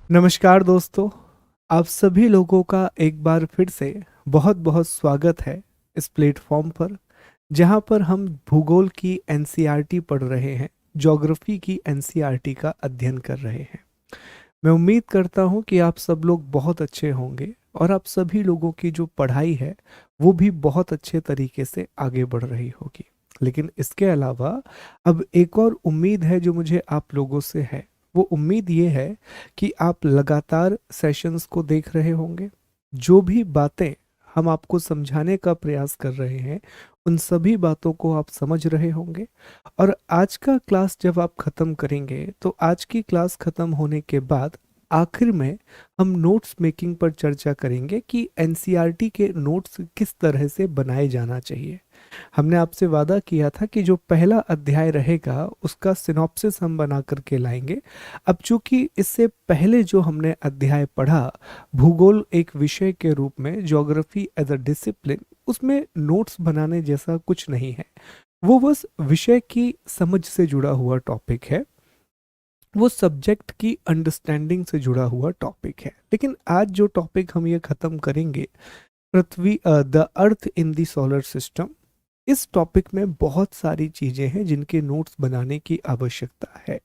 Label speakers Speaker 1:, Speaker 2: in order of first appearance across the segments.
Speaker 1: नमस्कार दोस्तों, आप सभी लोगों का एक बार फिर से बहुत बहुत स्वागत है इस प्लेटफॉर्म पर, जहां पर हम भूगोल की एनसीईआरटी पढ़ रहे हैं, ज्योग्राफी की एनसीईआरटी का अध्ययन कर रहे हैं। मैं उम्मीद करता हूं कि आप सब लोग बहुत अच्छे होंगे और आप सभी लोगों की जो पढ़ाई है वो भी बहुत अच्छे तरीके से आगे बढ़ रही होगी। लेकिन इसके अलावा अब एक और उम्मीद है जो मुझे आप लोगों से है। वो उम्मीद ये है कि आप लगातार सेशंस को देख रहे होंगे। जो भी बातें हम आपको समझाने का प्रयास कर रहे हैं उन सभी बातों को आप समझ रहे होंगे। और आज का क्लास जब आप ख़त्म करेंगे तो आज की क्लास ख़त्म होने के बाद आखिर में हम नोट्स मेकिंग पर चर्चा करेंगे कि एनसीईआरटी के नोट्स किस तरह से बनाए जाना चाहिए। हमने आपसे वादा किया था कि जो पहला अध्याय रहेगा उसका सिनॉप्सिस हम बना करके लाएंगे। अब चूंकि इससे पहले जो हमने अध्याय पढ़ा, भूगोल एक विषय के रूप में, ज्योग्राफी एज अ डिसिप्लिन, उसमें नोट्स बनाने जैसा कुछ नहीं है। वो बस विषय की समझ से जुड़ा हुआ टॉपिक है, वो सब्जेक्ट की अंडरस्टैंडिंग से जुड़ा हुआ टॉपिक है। लेकिन आज जो टॉपिक हम ये खत्म करेंगे, पृथ्वी, the earth in the solar system, इस टॉपिक में बहुत सारी चीजें हैं जिनके नोट्स बनाने की आवश्यकता है।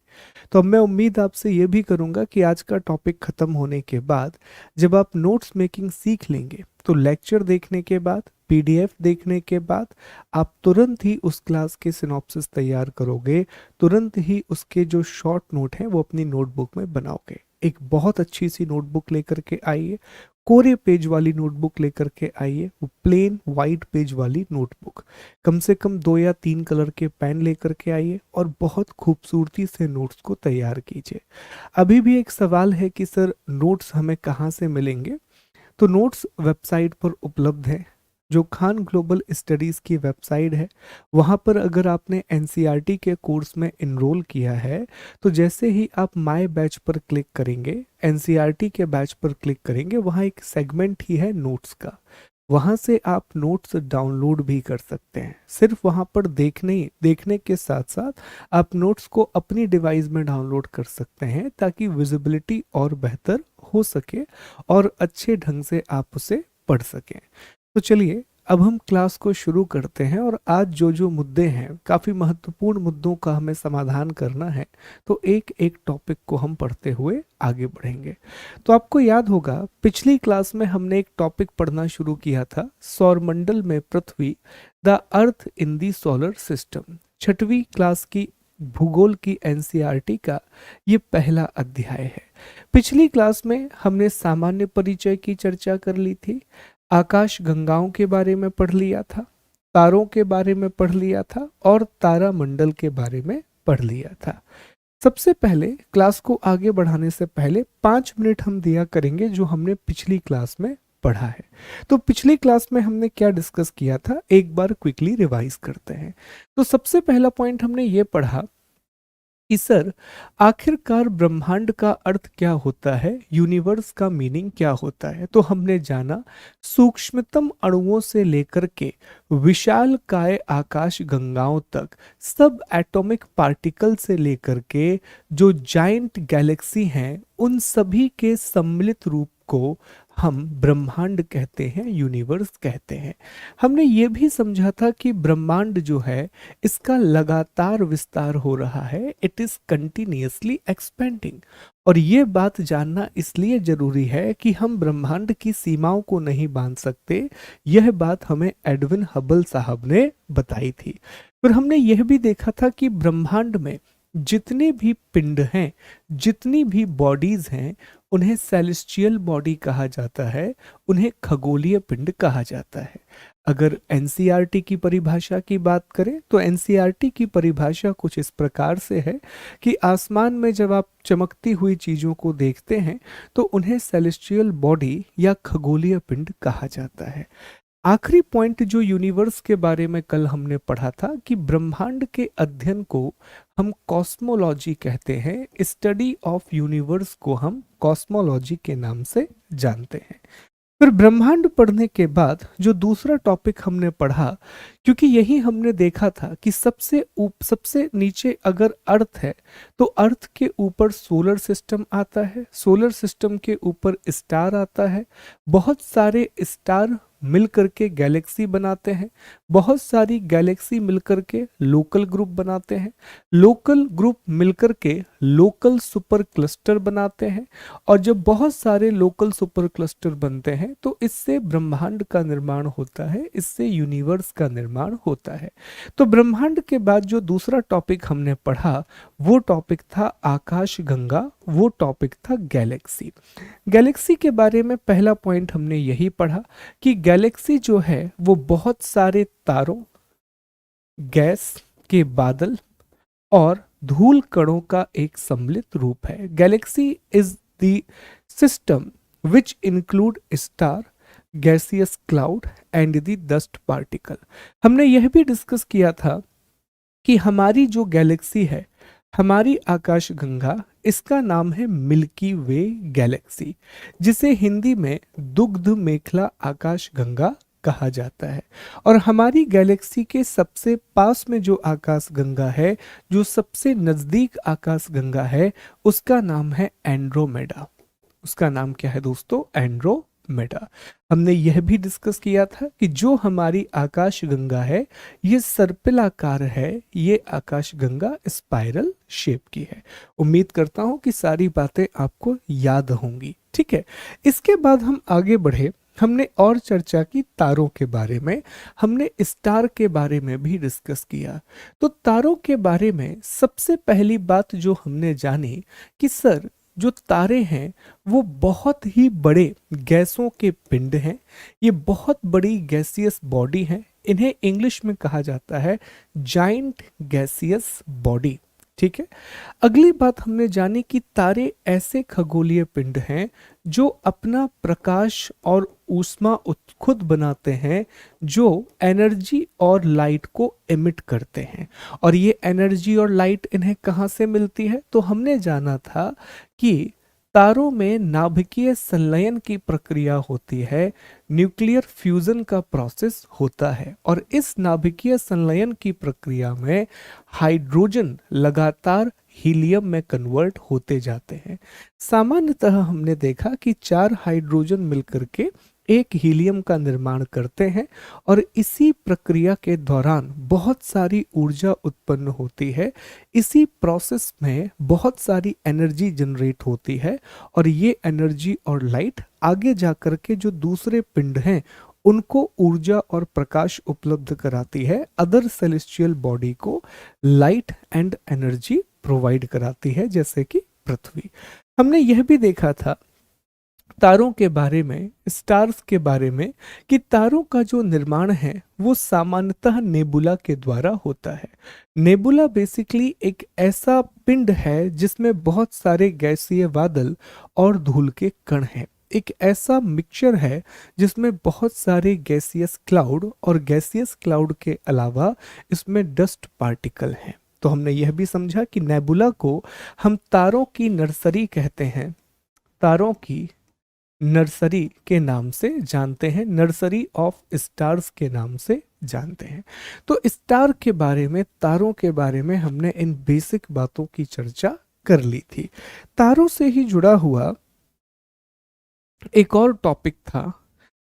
Speaker 1: तो अब मैं उम्मीद आपसे ये भी करूंगा कि आज का टॉपिक खत्म होने के बाद जब आप नोट्स मेकिंग सीख लेंगे तो लेक्चर देखने के बाद, पीडीएफ देखने के बाद आप तुरंत ही उस क्लास के सिनॉप्सिस तैयार करोगे, तुरंत ही उसके जो शॉर्ट नोट हैं वो अपनी नोटबुक में बनाओगे। एक बहुत अच्छी सी नोटबुक लेकर के आइए, कोरे पेज वाली नोटबुक लेकर के आइए, वो प्लेन वाइट पेज वाली नोटबुक। कम से कम 2 या 3 कलर के पेन लेकर के आइए और बहुत खूबसूरती से नोट्स को तैयार कीजिए। अभी भी एक सवाल है कि सर नोट्स हमें कहाँ से मिलेंगे? तो नोट्स वेबसाइट पर उपलब्ध है, जो खान ग्लोबल स्टडीज़ की वेबसाइट है। वहाँ पर अगर आपने एनसीईआरटी के कोर्स में इनरोल किया है तो जैसे ही आप माय बैच पर क्लिक करेंगे, एनसीईआरटी के बैच पर क्लिक करेंगे, वहाँ एक सेगमेंट ही है नोट्स का। वहाँ से आप नोट्स डाउनलोड भी कर सकते हैं। सिर्फ वहाँ पर देखने के साथ साथ आप नोट्स को अपनी डिवाइस में डाउनलोड कर सकते हैं ताकि विजिबिलिटी और बेहतर हो सके और अच्छे ढंग से आप उसे पढ़ सकें। तो चलिए अब हम क्लास को शुरू करते हैं और आज जो जो मुद्दे हैं, काफ़ी महत्वपूर्ण मुद्दों का हमें समाधान करना है। तो एक एक टॉपिक को हम पढ़ते हुए आगे बढ़ेंगे। तो आपको याद होगा पिछली क्लास में हमने एक टॉपिक पढ़ना शुरू किया था, सौरमंडल में पृथ्वी, the earth in the solar system. छठवीं क्लास की भूगोल की एनसीईआरटी का ये पहला अध्याय है। पिछली क्लास में हमने सामान्य परिचय की चर्चा कर ली थी, आकाश गंगाओं के बारे में पढ़ लिया था, तारों के बारे में पढ़ लिया था और तारामंडल के बारे में पढ़ लिया था। सबसे पहले क्लास को आगे बढ़ाने से पहले 5 मिनट हम दिया करेंगे जो हमने पिछली क्लास में पढ़ा है। तो पिछली क्लास में हमने क्या डिस्कस किया था, एक बार क्विकली रिवाइज करते हैं। तो सबसे पहला पॉइंट हमने ये पढ़ा कि सर आखिरकार ब्रह्मांड का अर्थ क्या होता है, यूनिवर्स का मीनिंग क्या होता है। तो हमने जाना सूक्ष्मतम अणुओं से लेकर के विशाल काय आकाश गंगाओं तक, सब एटॉमिक पार्टिकल से लेकर के जो जाइंट गैलेक्सी हैं, उन सभी के सम्मिलित रूप को हम ब्रह्मांड कहते हैं, यूनिवर्स कहते हैं। हमने ये भी समझा था कि ब्रह्मांड जो है इसका लगातार विस्तार हो रहा है, इट इज कंटिन्यूअसली एक्सपेंडिंग। और ये बात जानना इसलिए जरूरी है कि हम ब्रह्मांड की सीमाओं को नहीं बांध सकते। यह बात हमें एडविन हबल साहब ने बताई थी। फिर हमने यह भी देखा था कि ब्रह्मांड में जितने भी पिंड हैं, जितनी भी बॉडीज हैं, उन्हें सेलेस्टियल बॉडी कहा जाता है, उन्हें खगोलीय पिंड कहा जाता है। अगर एनसीईआरटी की परिभाषा की बात करें तो एनसीईआरटी की परिभाषा कुछ इस प्रकार से है कि आसमान में जब आप चमकती हुई चीजों को देखते हैं तो उन्हें सेलेस्टियल बॉडी या खगोलीय पिंड कहा जाता है। आखिरी पॉइंट जो यूनिवर्स के बारे में कल हमने पढ़ा था कि ब्रह्मांड के अध्ययन को हम कॉस्मोलॉजी कहते हैं, स्टडी ऑफ यूनिवर्स को हम कॉस्मोलॉजी के नाम से जानते हैं। फिर ब्रह्मांड पढ़ने के बाद जो दूसरा टॉपिक हमने पढ़ा, क्योंकि यही हमने देखा था कि सबसे नीचे अगर अर्थ है तो अर्थ के ऊपर सोलर सिस्टम आता है, सोलर सिस्टम के ऊपर स्टार आता है, बहुत सारे स्टार मिल करके गैलेक्सी बनाते हैं, बहुत सारी गैलेक्सी मिलकर के लोकल ग्रुप बनाते हैं, लोकल ग्रुप मिलकर के लोकल सुपर क्लस्टर बनाते हैं, और जब बहुत सारे लोकल सुपर क्लस्टर बनते हैं तो इससे ब्रह्मांड का निर्माण होता है, इससे यूनिवर्स का निर्माण होता है। तो ब्रह्मांड के बाद जो दूसरा टॉपिक हमने पढ़ा वो टॉपिक था आकाश गंगा, वो टॉपिक था गैलेक्सी। गैलेक्सी के बारे में पहला पॉइंट हमने यही पढ़ा कि गैलेक्सी जो है वो बहुत सारे तारों, गैस के बादल और धूल कणों का एक सम्मिलित रूप है। Galaxy is the system which include star, gaseous cloud and the dust particle. हमने यह भी डिस्कस किया था कि हमारी जो गैलेक्सी है, हमारी आकाशगंगा, इसका नाम है मिल्की वे गैलेक्सी, जिसे हिंदी में दुग्ध मेखला आकाशगंगा कहा जाता है। और हमारी गैलेक्सी के सबसे पास में जो आकाशगंगा है, जो सबसे नजदीक आकाशगंगा है, उसका नाम है एंड्रोमेडा। उसका नाम क्या है दोस्तों? एंड्रोमेडा। हमने यह भी डिस्कस किया था कि जो हमारी आकाशगंगा है ये सर्पिलाकार है, ये आकाशगंगा स्पाइरल शेप की है। उम्मीद करता हूं कि सारी बातें आपको याद होंगी। ठीक है, इसके बाद हम आगे बढ़े। हमने और चर्चा की तारों के बारे में, हमने स्टार के बारे में भी डिस्कस किया। तो तारों के बारे में सबसे पहली बात जो हमने जानी कि सर जो तारे हैं वो बहुत ही बड़े गैसों के पिंड हैं, ये बहुत बड़ी गैसियस बॉडी हैं, इन्हें इंग्लिश में कहा जाता है जाइंट गैसियस बॉडी। ठीक है, अगली बात हमने जानी कि तारे ऐसे खगोलीय पिंड हैं जो अपना प्रकाश और ऊष्मा खुद बनाते हैं, जो एनर्जी और लाइट को एमिट करते हैं। और ये एनर्जी और लाइट इन्हें कहाँ से मिलती है? तो हमने जाना था कि तारों में नाभिकीय संलयन की प्रक्रिया होती है, न्यूक्लियर फ्यूजन का प्रोसेस होता है, और इस नाभिकीय संलयन की प्रक्रिया में हाइड्रोजन लगातार हीलियम में कन्वर्ट होते जाते हैं। सामान्यतः हमने देखा कि 4 हाइड्रोजन मिलकर के एक हीलियम का निर्माण करते हैं, और इसी प्रक्रिया के दौरान बहुत सारी ऊर्जा उत्पन्न होती है, इसी प्रोसेस में बहुत सारी एनर्जी जनरेट होती है, और ये एनर्जी और लाइट आगे जाकर के जो दूसरे पिंड हैं उनको ऊर्जा और प्रकाश उपलब्ध कराती है, अदर सेलेस्टियल बॉडी को लाइट एंड एनर्जी प्रोवाइड कराती है, जैसे कि पृथ्वी। हमने यह भी देखा था तारों के बारे में, स्टार्स के बारे में, कि तारों का जो निर्माण है वो सामान्यतः नेबुला के द्वारा होता है। नेबुला बेसिकली एक ऐसा पिंड है जिसमें बहुत सारे गैसीय बादल और धूल के कण हैं, एक ऐसा मिक्सचर है जिसमें बहुत सारे गैसियस क्लाउड, और गैसियस क्लाउड के अलावा इसमें डस्ट पार्टिकल हैं। तो हमने यह भी समझा कि नेबुला को हम तारों की नर्सरी कहते हैं, तारों की नर्सरी के नाम से जानते हैं, नर्सरी ऑफ स्टार्स के नाम से जानते हैं। तो स्टार के बारे में, तारों के बारे में हमने इन बेसिक बातों की चर्चा कर ली थी। तारों से ही जुड़ा हुआ एक और टॉपिक था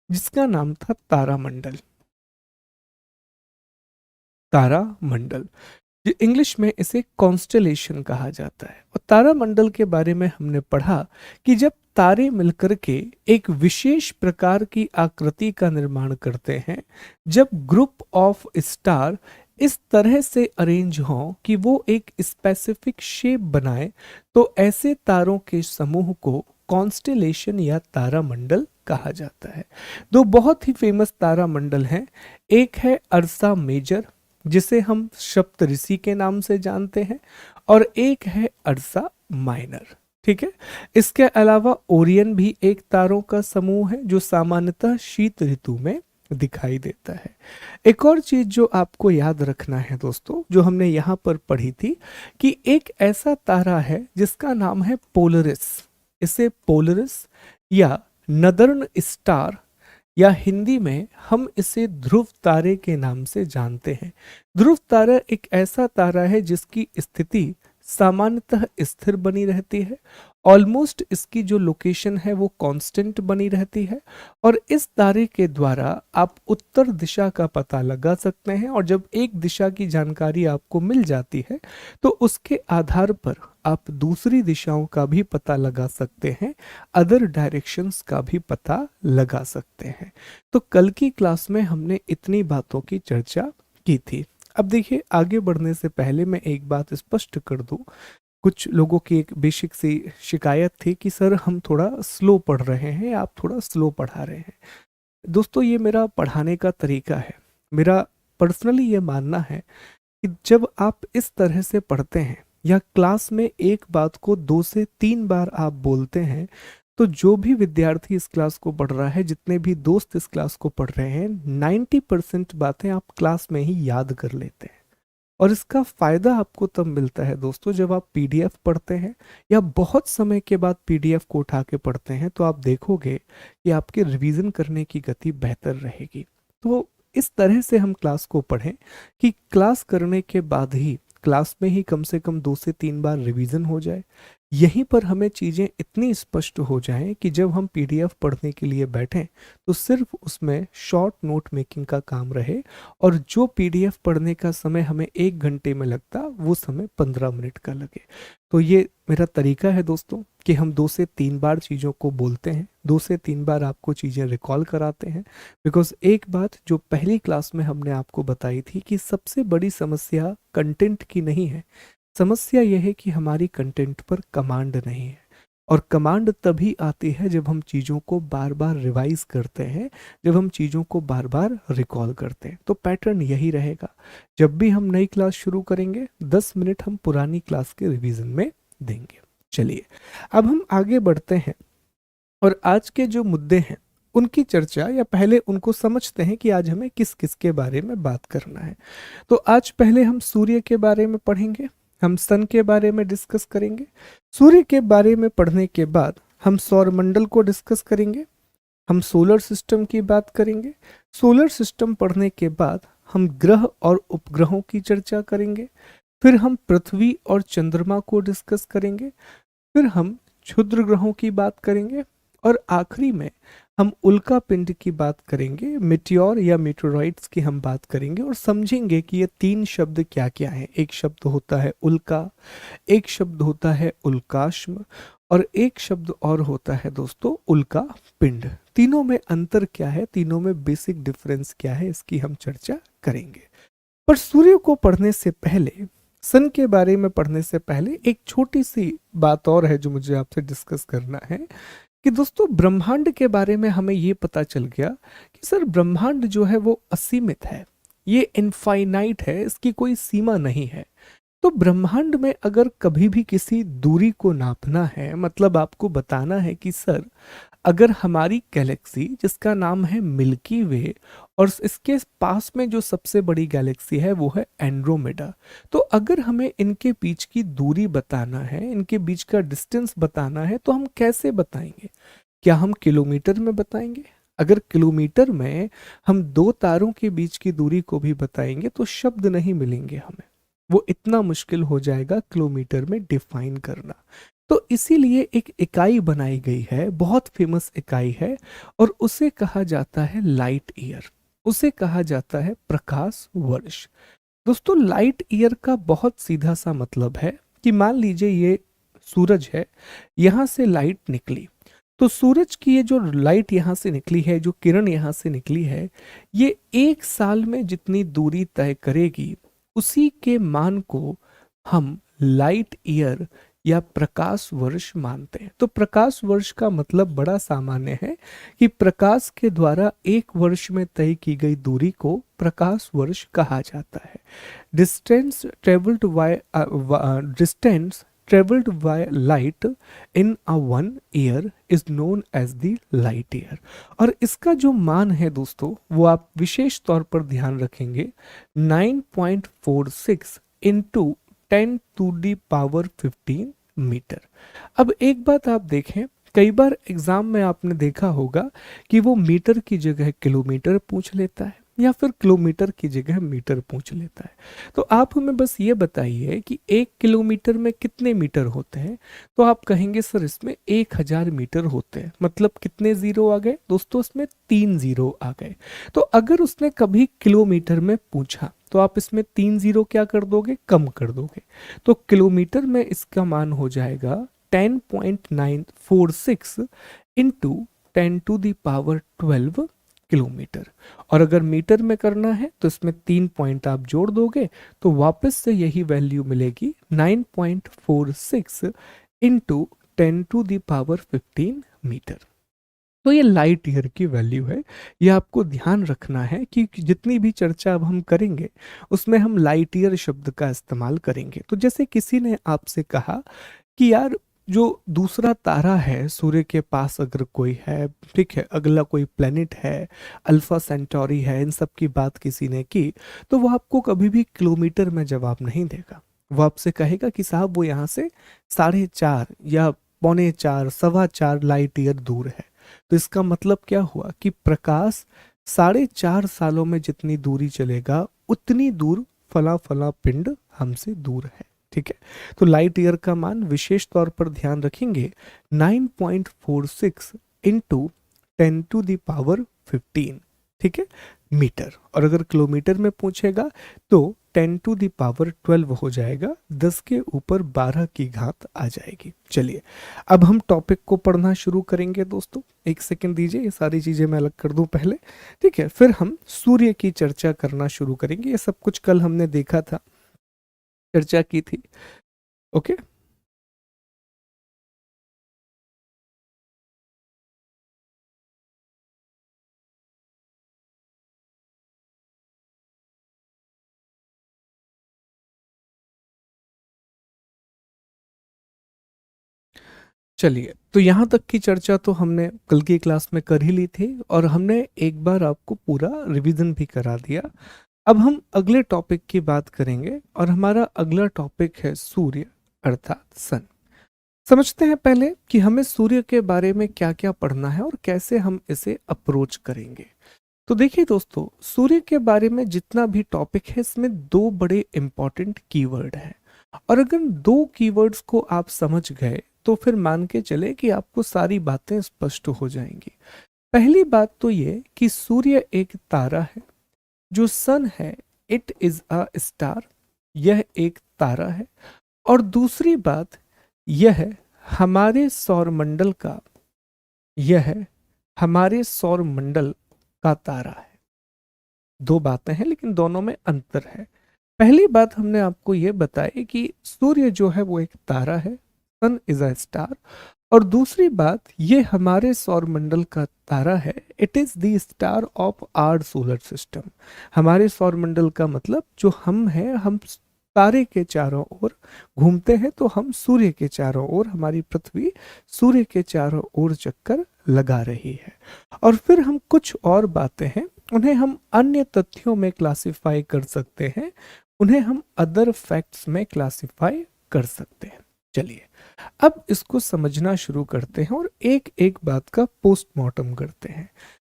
Speaker 1: जिसका नाम था तारामंडल। तारामंडल, इंग्लिश में इसे कॉन्स्टेलेशन कहा जाता है। और तारामंडल के बारे में हमने पढ़ा कि जब तारे मिलकर के एक विशेष प्रकार की आकृति का निर्माण करते हैं, जब ग्रुप ऑफ स्टार इस तरह से अरेंज हों कि वो एक स्पेसिफिक शेप बनाए, तो ऐसे तारों के समूह को कॉन्स्टेलेशन या तारामंडल कहा जाता है। दो बहुत ही फेमस तारामंडल हैं, एक है अर्सा मेजर जिसे हम सप्तऋषि के नाम से जानते हैं, और एक है अर्सा माइनर। ठीक है, इसके अलावा ओरियन भी एक तारों का समूह है जो सामान्यतः शीत ऋतु में दिखाई देता है। एक और चीज जो आपको याद रखना है दोस्तों, जो हमने यहाँ पर पढ़ी थी कि एक ऐसा तारा है जिसका नाम है पोलरिस, इसे पोलरिस या नदर्न स्टार या हिंदी में हम इसे ध्रुव तारे के नाम से जानते हैं। ध्रुव तारा एक ऐसा तारा है जिसकी स्थिति सामान्यतः स्थिर बनी रहती है। ऑलमोस्ट इसकी जो लोकेशन है वो कांस्टेंट बनी रहती है, और इस तारे के द्वारा आप उत्तर दिशा का पता लगा सकते हैं। और जब एक दिशा की जानकारी आपको मिल जाती है तो उसके आधार पर आप दूसरी दिशाओं का भी पता लगा सकते हैं, अदर डायरेक्शंस का भी पता लगा सकते हैं। तो कल की क्लास में हमने इतनी बातों की चर्चा की थी। अब देखिए, आगे बढ़ने से पहले मैं एक बात स्पष्ट कर दूं। कुछ लोगों की एक बेसिक सी शिकायत थी कि सर हम थोड़ा स्लो पढ़ रहे हैं, आप थोड़ा स्लो पढ़ा रहे हैं। दोस्तों, ये मेरा पढ़ाने का तरीका है। मेरा पर्सनली ये मानना है कि जब आप इस तरह से पढ़ते हैं या क्लास में एक बात को 2 से 3 बार आप बोलते हैं, तो जो भी विद्यार्थी इस क्लास को पढ़ रहा है, जितने भी दोस्त इस क्लास को पढ़ रहे हैं, 90% बातें आप क्लास में ही याद कर लेते हैं। और इसका फायदा आपको तब मिलता है दोस्तों, जब आप पीडीएफ पढ़ते हैं या बहुत समय के बाद पीडीएफ को उठा के पढ़ते हैं, तो आप देखोगे कि आपके रिवीजन करने की गति बेहतर रहेगी। तो इस तरह से हम क्लास को पढ़ें कि क्लास करने के बाद ही क्लास में ही कम से कम 2 से 3 बार रिवीजन हो जाए। यहीं पर हमें चीज़ें इतनी स्पष्ट हो जाएं कि जब हम पीडीएफ पढ़ने के लिए बैठें तो सिर्फ उसमें शॉर्ट नोट मेकिंग का काम रहे, और जो पीडीएफ पढ़ने का समय हमें 1 घंटे में लगता, वो समय 15 मिनट का लगे। तो ये मेरा तरीका है दोस्तों कि हम 2 से 3 बार चीज़ों को बोलते हैं, 2 से 3 बार आपको चीज़ें रिकॉल कराते हैं। बिकॉज एक बात जो पहली क्लास में हमने आपको बताई थी कि सबसे बड़ी समस्या कंटेंट की नहीं है, समस्या यह है कि हमारी कंटेंट पर कमांड नहीं है। और कमांड तभी आती है जब हम चीज़ों को बार बार रिवाइज करते हैं, जब हम चीज़ों को बार बार रिकॉल करते हैं। तो पैटर्न यही रहेगा। जब भी हम नई क्लास शुरू करेंगे, 10 मिनट हम पुरानी क्लास के रिवीजन में देंगे। चलिए, अब हम आगे बढ़ते हैं और आज के जो मुद्दे हैं उनकी चर्चा, या पहले उनको समझते हैं कि आज हमें किस किस के बारे में बात करना है। तो आज पहले हम सूर्य के बारे में पढ़ेंगे, हम सन के बारे में डिस्कस करेंगे। सूर्य के बारे में पढ़ने के बाद हम सौर मंडल को डिस्कस करेंगे, हम सोलर सिस्टम की बात करेंगे। सोलर सिस्टम पढ़ने के बाद हम ग्रह और उपग्रहों की चर्चा करेंगे। फिर हम पृथ्वी और चंद्रमा को डिस्कस करेंगे। फिर हम क्षुद्र ग्रहों की बात करेंगे, और आखिरी में हम उल्का पिंड की बात करेंगे, मिटियोर या मीटोराइट्स की हम बात करेंगे, और समझेंगे कि ये 3 शब्द क्या क्या हैं। एक शब्द होता है उल्का, एक शब्द होता है उल्काश्म, और एक शब्द और होता है दोस्तों उल्का पिंड। तीनों में अंतर क्या है, तीनों में बेसिक डिफरेंस क्या है, इसकी हम चर्चा करेंगे। पर सूर्य को पढ़ने से पहले, सन के बारे में पढ़ने से पहले एक छोटी सी बात और है जो मुझे आपसे डिस्कस करना है कि दोस्तों, ब्रह्मांड के बारे में हमें ये पता चल गया कि सर ब्रह्मांड जो है वो असीमित है, ये इनफाइनाइट है, इसकी कोई सीमा नहीं है। तो ब्रह्मांड में अगर कभी भी किसी दूरी को नापना है, मतलब आपको बताना है कि सर अगर हमारी गैलेक्सी जिसका नाम है मिल्की वे, और इसके पास में जो सबसे बड़ी गैलेक्सी है वो है एंड्रोमेडा, तो अगर हमें इनके बीच की दूरी बताना है, इनके बीच का डिस्टेंस बताना है, तो हम कैसे बताएंगे? क्या हम किलोमीटर में बताएंगे? अगर किलोमीटर में हम 2 तारों के बीच की दूरी को भी बताएंगे तो शब्द नहीं मिलेंगे हमें, वो इतना मुश्किल हो जाएगा किलोमीटर में डिफाइन करना। तो इसीलिए एक इकाई बनाई गई है, बहुत फेमस इकाई है, और उसे कहा जाता है लाइट ईयर, उसे कहा जाता है प्रकाश वर्ष। दोस्तों, लाइट ईयर का बहुत सीधा सा मतलब है कि मान लीजिए ये सूरज है, यहाँ से लाइट निकली, तो सूरज की ये जो लाइट यहाँ से निकली है, जो किरण यहाँ से निकली है, ये 1 साल में जितनी दूरी तय करेगी, उसी के मान को हम लाइट ईयर या प्रकाश वर्ष मानते हैं। तो प्रकाश वर्ष का मतलब बड़ा सामान्य है कि प्रकाश के द्वारा 1 वर्ष में तय की गई दूरी को प्रकाश वर्ष कहा जाता है। Distance travelled by distance traveled by light in a 1 year is known as the light year। और इसका जो मान है दोस्तों, वो आप विशेष तौर पर ध्यान रखेंगे, 9.46 into 10 to the power 15 metre. अब एक बात आप देखें कई बार एग्जाम में आपने देखा होगा कि वो मीटर की जगह किलोमीटर पूछ लेता है या फिर किलोमीटर की जगह मीटर पूछ लेता है। तो आप हमें बस ये बताइए कि 1 किलोमीटर में कितने मीटर होते हैं। तो आप कहेंगे सर इसमें 1000 मीटर होते हैं। मतलब कितने जीरो आ गए दोस्तों, इसमें 3 जीरो आ गए। तो अगर उसने कभी किलोमीटर में पूछा तो आप इसमें 3 जीरो क्या कर दोगे, कम कर दोगे। तो किलोमीटर में इसका मान हो जाएगा 10.946 इंटू 10⁻12 किलोमीटर। और अगर मीटर में करना है तो इसमें 3 पॉइंट आप जोड़ दोगे तो वापस से यही वैल्यू मिलेगी 9.46 इंटू 10⁻15 मीटर। तो ये लाइट ईयर की वैल्यू है। ये आपको ध्यान रखना है कि जितनी भी चर्चा अब हम करेंगे उसमें हम लाइट ईयर शब्द का इस्तेमाल करेंगे। तो जैसे किसी ने आपसे कहा कि यार जो दूसरा तारा है सूर्य के पास अगर कोई है, ठीक है, अगला कोई प्लेनेट है, अल्फा सेंटोरी है, इन सब की बात किसी ने की, तो वो आपको कभी भी किलोमीटर में जवाब नहीं देगा। वो आपसे कहेगा कि साहब वो यहाँ से 4.5 या 3.25 4.25 लाइट ईयर दूर है। तो इसका मतलब क्या हुआ कि प्रकाश 4.5 सालों में जितनी दूरी चलेगा उतनी दूर फला फला पिंड हमसे दूर है। ठीक है, तो लाइट ईयर का मान विशेष तौर पर ध्यान रखेंगे 9.46 इंटू 10⁻15, ठीक है, मीटर। और अगर किलोमीटर में पूछेगा तो 10⁻12 हो जाएगा, 10 के ऊपर 12 की घात आ जाएगी। चलिए अब हम टॉपिक को पढ़ना शुरू करेंगे दोस्तों। एक सेकंड दीजिए, ये सारी चीजें मैं अलग कर दूं पहले, ठीक है, फिर हम सूर्य की चर्चा करना शुरू करेंगे। ये सब कुछ कल हमने देखा था, चर्चा की थी। ओके, चलिए तो यहाँ तक की चर्चा तो हमने कल की क्लास में कर ही ली थी और हमने एक बार आपको पूरा रिवीजन भी करा दिया। अब हम अगले टॉपिक की बात करेंगे और हमारा अगला टॉपिक है सूर्य अर्थात सन। समझते हैं पहले कि हमें सूर्य के बारे में क्या क्या पढ़ना है और कैसे हम इसे अप्रोच करेंगे। तो देखिए दोस्तों, सूर्य के बारे में जितना भी टॉपिक है इसमें दो बड़े इंपॉर्टेंट कीवर्ड हैं। और अगर दो कीवर्ड्स को आप समझ गए तो फिर मान के चले कि आपको सारी बातें स्पष्ट हो जाएंगी। पहली बात तो ये कि सूर्य एक तारा है, जो सन है इट इज अ स्टार, यह एक तारा है। और दूसरी बात यह हमारे सौरमंडल का, यह हमारे सौरमंडल का तारा है। दो बातें हैं लेकिन दोनों में अंतर है। पहली बात हमने आपको यह बताई कि सूर्य जो है वो एक तारा है, सन इज अ स्टार। और दूसरी बात, ये हमारे सौरमंडल का तारा है, it is the star of our solar system. हमारे सौरमंडल का मतलब जो हम हैं, हम तारे के चारों ओर घूमते हैं, तो हम सूर्य के चारों ओर, हमारी पृथ्वी सूर्य के चारों ओर चक्कर लगा रही है। और फिर हम कुछ और बातें हैं, उन्हें हम अन्य तथ्यों में क्लासिफाई कर सकते हैं, उन्हें हम अदर फैक्ट्स में क्लासिफाई कर सकते हैं। चलिए अब इसको समझना शुरू करते हैं और एक एक बात का पोस्टमार्टम करते हैं।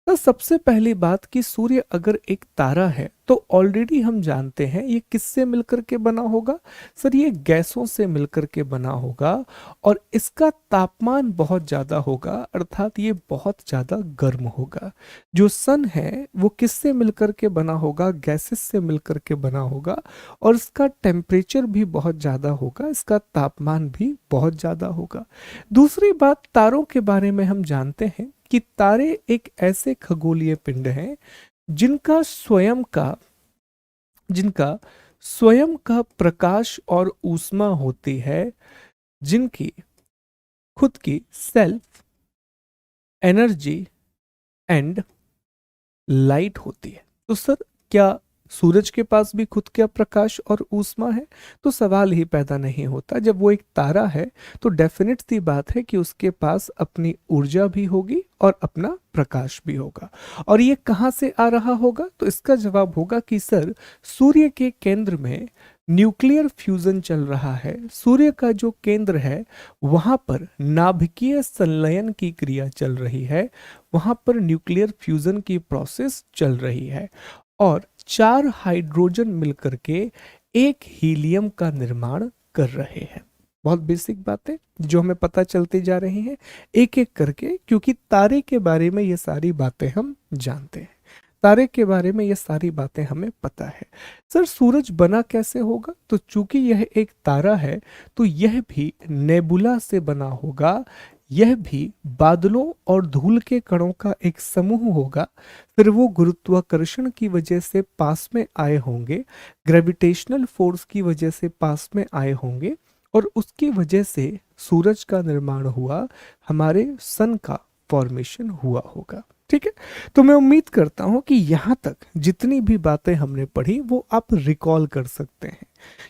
Speaker 1: तो सबसे पहली बात कि सूर्य अगर एक तारा है तो ऑलरेडी हम जानते हैं ये किससे मिलकर के बना होगा। सर ये गैसों से मिलकर के बना होगा और इसका तापमान बहुत ज़्यादा होगा, अर्थात ये बहुत ज़्यादा गर्म होगा। जो सन है वो किससे मिलकर के बना होगा, गैसेस से मिलकर के बना होगा और इसका टेम्परेचर भी बहुत ज़्यादा होगा, इसका तापमान भी बहुत ज़्यादा होगा। दूसरी बात, तारों के बारे में हम जानते हैं कि तारे एक ऐसे खगोलीय पिंड हैं जिनका स्वयं का प्रकाश और ऊष्मा होती है, जिनकी खुद की सेल्फ एनर्जी एंड लाइट होती है। तो सर क्या सूरज के पास भी खुद का प्रकाश और ऊष्मा है? तो सवाल ही पैदा नहीं होता। जब वो एक तारा है तो डेफिनेट सी बात है कि उसके पास अपनी ऊर्जा भी होगी और अपना प्रकाश भी होगा। और ये कहाँ से आ रहा होगा? तो इसका जवाब होगा कि सर सूर्य के केंद्र में न्यूक्लियर फ्यूजन चल रहा है। सूर्य का जो केंद्र है वहां पर नाभिकीय संलयन की क्रिया चल रही है, वहां पर न्यूक्लियर फ्यूजन की प्रोसेस चल रही है और 4 हाइड्रोजन मिलकर के एक हीलियम का निर्माण कर रहे हैं। बहुत बेसिक बातें जो हमें पता चलती जा रही हैं एक एक करके, क्योंकि तारे के बारे में ये सारी बातें हम जानते हैं, तारे के बारे में ये सारी बातें हमें पता है। सर सूरज बना कैसे होगा? तो चूंकि यह एक तारा है तो यह भी नेबुला से बना होगा, यह भी बादलों और धूल के कणों का एक समूह होगा। फिर वो गुरुत्वाकर्षण की वजह से पास में आए होंगे, ग्रेविटेशनल फोर्स की वजह से पास में आए होंगे और उसकी वजह से सूरज का निर्माण हुआ, हमारे सन का फॉर्मेशन हुआ होगा। ठीक है, तो मैं उम्मीद करता हूं कि यहां तक जितनी भी बातें हमने पढ़ी वो आप रिकॉल कर सकते हैं,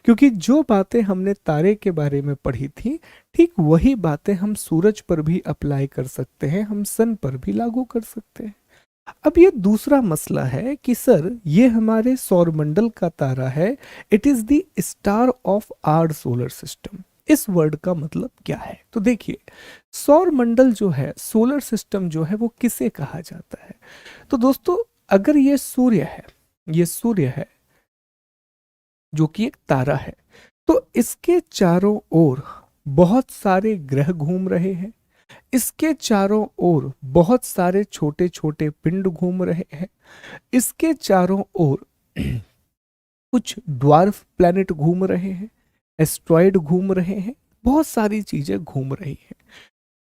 Speaker 1: क्योंकि जो बातें हमने तारे के बारे में पढ़ी थी ठीक वही बातें हम सूरज पर भी अप्लाई कर सकते हैं, हम सन पर भी लागू कर सकते हैं। अब ये दूसरा मसला है कि सर ये हमारे सौरमंडल का तारा है, it is the star of our solar system. इस वर्ड का मतलब क्या है? तो देखिए, सौर मंडल जो है, सोलर सिस्टम जो है, वो किसे कहा जाता है? तो दोस्तों अगर ये सूर्य है, ये सूर्य है जो कि एक तारा है, तो इसके चारों ओर बहुत सारे ग्रह घूम रहे हैं, इसके चारों ओर बहुत सारे छोटे छोटे पिंड घूम रहे हैं, इसके चारों ओर कुछ ड्वार्फ प्लैनेट घूम रहे हैं, एस्ट्रॉयड घूम रहे हैं, बहुत सारी चीजें घूम रही हैं।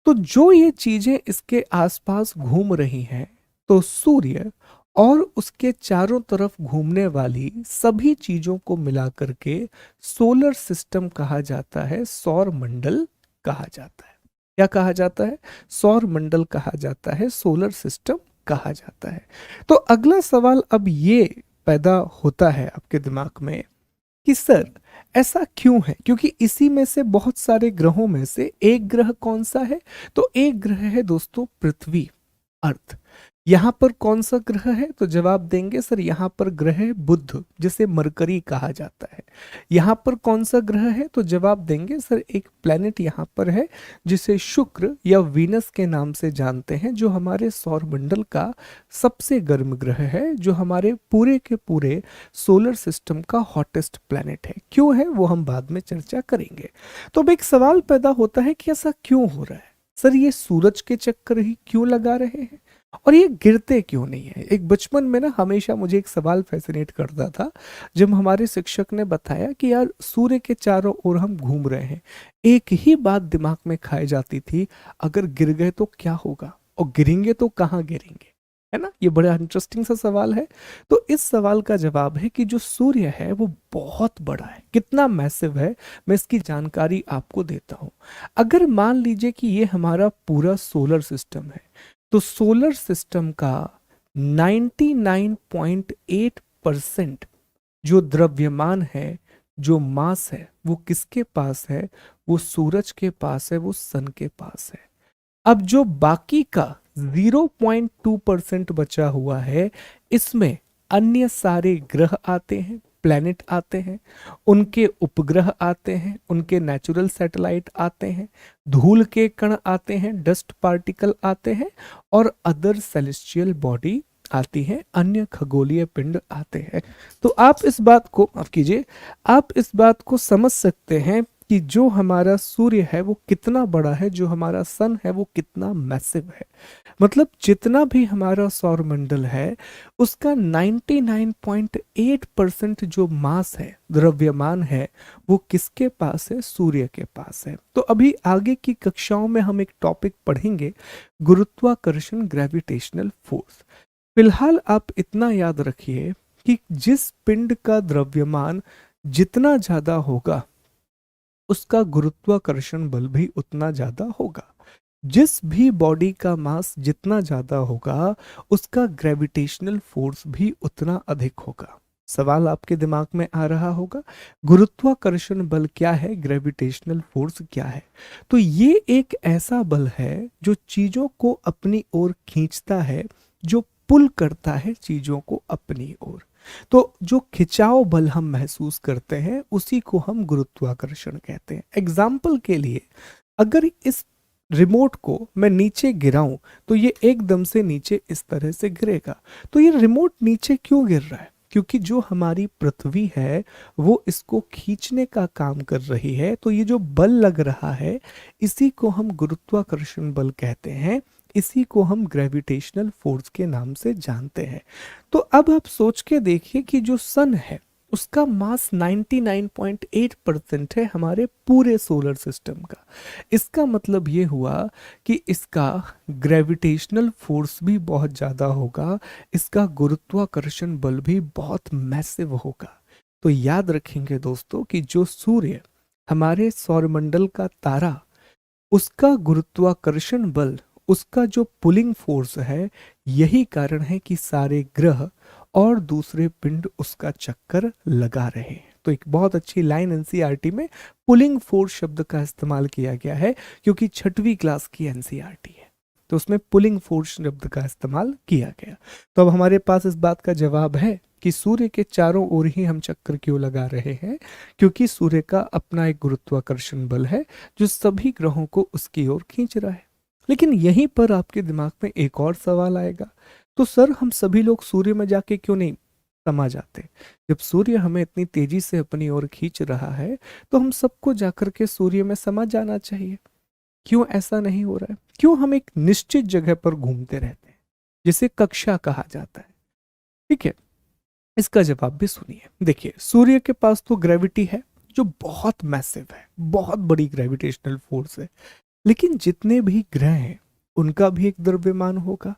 Speaker 1: तो जो ये चीजें इसके आसपास घूम रही हैं, तो सूर्य और उसके चारों तरफ घूमने वाली सभी चीजों को मिला करके सोलर सिस्टम कहा जाता है, सौर मंडल कहा जाता है। क्या कहा जाता है? सौर मंडल कहा जाता है, सोलर सिस्टम कहा जाता है। तो अगला सवाल अब ये पैदा होता है आपके दिमाग में कि सर ऐसा क्यों है? क्योंकि इसी में से बहुत सारे ग्रहों में से एक ग्रह कौन सा है? तो एक ग्रह है दोस्तों पृथ्वी, अर्थ। यहां पर कौन सा ग्रह है? तो जवाब देंगे सर यहां पर ग्रह है बुध, जिसे मरकरी कहा जाता है। यहां पर कौन सा ग्रह है? तो जवाब देंगे सर एक प्लेनेट यहां पर है जिसे शुक्र या वीनस के नाम से जानते हैं, जो हमारे सौरमंडल का सबसे गर्म ग्रह है, जो हमारे पूरे के पूरे सोलर सिस्टम का हॉटेस्ट प्लेनेट है। क्यों है वो हम बाद में चर्चा करेंगे। तो अब एक सवाल पैदा होता है कि ऐसा क्यों हो रहा है? सर ये सूरज के चक्कर ही क्यों लगा रहे हैं और ये गिरते क्यों नहीं है? एक बचपन में ना हमेशा मुझे एक सवाल फैसिनेट करता था, जब हमारे शिक्षक ने बताया कि यार सूर्य के चारों ओर हम घूम रहे हैं, एक ही बात दिमाग में खाई जाती थी, अगर गिर गए तो क्या होगा, और गिरेंगे तो कहाँ गिरेंगे, है ना? ये बड़ा इंटरेस्टिंग सा सवाल है। तो इस सवाल का जवाब है कि जो सूर्य है वो बहुत बड़ा है। कितना मैसिव है, मैं इसकी जानकारी आपको देता हूं। अगर मान लीजिए कि ये हमारा पूरा सोलर सिस्टम है, तो सोलर सिस्टम का 99.8% जो द्रव्यमान है, जो मास है, वो किसके पास है? वो सूरज के पास है, वो सन के पास है। अब जो बाकी का 0.2% बचा हुआ है, इसमें अन्य सारे ग्रह आते हैं, प्लैनेट आते हैं, उनके उपग्रह आते हैं, उनके नेचुरल सैटेलाइट आते हैं, धूल के कण आते हैं, डस्ट पार्टिकल आते हैं और अदर सेलेस्टियल बॉडी आती है, अन्य खगोलीय पिंड आते हैं। तो आप इस बात को माफ कीजिए, आप इस बात को समझ सकते हैं कि जो हमारा सूर्य है वो कितना बड़ा है, जो हमारा सन है वो कितना मैसिव है। मतलब जितना भी हमारा सौरमंडल है उसका 99.8% जो मास है, द्रव्यमान है, वो किसके पास है? सूर्य के पास है। तो अभी आगे की कक्षाओं में हम एक टॉपिक पढ़ेंगे, गुरुत्वाकर्षण, ग्रेविटेशनल फोर्स। फिलहाल आप इतना याद रखिए कि जिस पिंड का द्रव्यमान जितना ज्यादा होगा उसका गुरुत्वाकर्षण बल भी उतना ज्यादा होगा। जिस भी बॉडी का मास जितना ज्यादा होगा उसका ग्रेविटेशनल फोर्स भी उतना अधिक होगा। सवाल आपके दिमाग में आ रहा होगा, गुरुत्वाकर्षण बल क्या है, ग्रेविटेशनल फोर्स क्या है? तो ये एक ऐसा बल है जो चीजों को अपनी ओर खींचता है, जो पुल करता है चीजों को अपनी ओर। तो जो खिंचाव बल हम महसूस करते हैं उसी को हम गुरुत्वाकर्षण कहते हैं। एग्जाम्पल के लिए, अगर इस रिमोट को मैं नीचे गिराऊं तो ये एकदम से नीचे इस तरह से गिरेगा। तो ये रिमोट नीचे क्यों गिर रहा है? क्योंकि जो हमारी पृथ्वी है वो इसको खींचने का काम कर रही है। तो ये जो बल लग रहा है इसी को हम गुरुत्वाकर्षण बल कहते हैं, इसी को हम ग्रेविटेशनल फोर्स के नाम से जानते हैं। तो अब आप सोच के देखिए कि जो सन है उसका मास 99.8% है हमारे पूरे सोलर सिस्टम का। इसका मतलब ये हुआ कि इसका ग्रेविटेशनल फोर्स भी बहुत ज़्यादा होगा, इसका गुरुत्वाकर्षण बल भी बहुत मैसिव होगा। तो याद रखेंगे दोस्तों कि जो सूर्य हमारे सौरमंडल का तारा, उसका गुरुत्वाकर्षण बल, उसका जो पुलिंग फोर्स है, यही कारण है कि सारे ग्रह और दूसरे पिंड उसका चक्कर लगा रहे हैं। तो एक बहुत अच्छी लाइन एनसीईआरटी में पुलिंग फोर्स शब्द का इस्तेमाल किया गया है, क्योंकि 6वीं क्लास की एनसीईआरटी है तो उसमें पुलिंग फोर्स शब्द का इस्तेमाल किया गया। तो अब हमारे पास इस बात का जवाब है कि सूर्य के चारों ओर ही हम चक्कर क्यों लगा रहे हैं, क्योंकि सूर्य का अपना एक गुरुत्वाकर्षण बल है जो सभी ग्रहों को उसकी ओर खींच रहा है। लेकिन यहीं पर आपके दिमाग में एक और सवाल आएगा, तो सर हम सभी लोग सूर्य में जाके क्यों नहीं समा जाते? जब सूर्य हमें इतनी तेजी से अपनी ओर खींच रहा है तो हम सबको जाकर के सूर्य में समा जाना चाहिए। क्यों ऐसा नहीं हो रहा है? क्यों हम एक निश्चित जगह पर घूमते रहते हैं जिसे कक्षा कहा जाता है? ठीक है, इसका जवाब भी सुनिए। देखिए, सूर्य के पास तो ग्रेविटी है जो बहुत मैसिव है, बहुत बड़ी ग्रेविटेशनल फोर्स है। लेकिन जितने भी ग्रह हैं उनका भी एक द्रव्यमान होगा,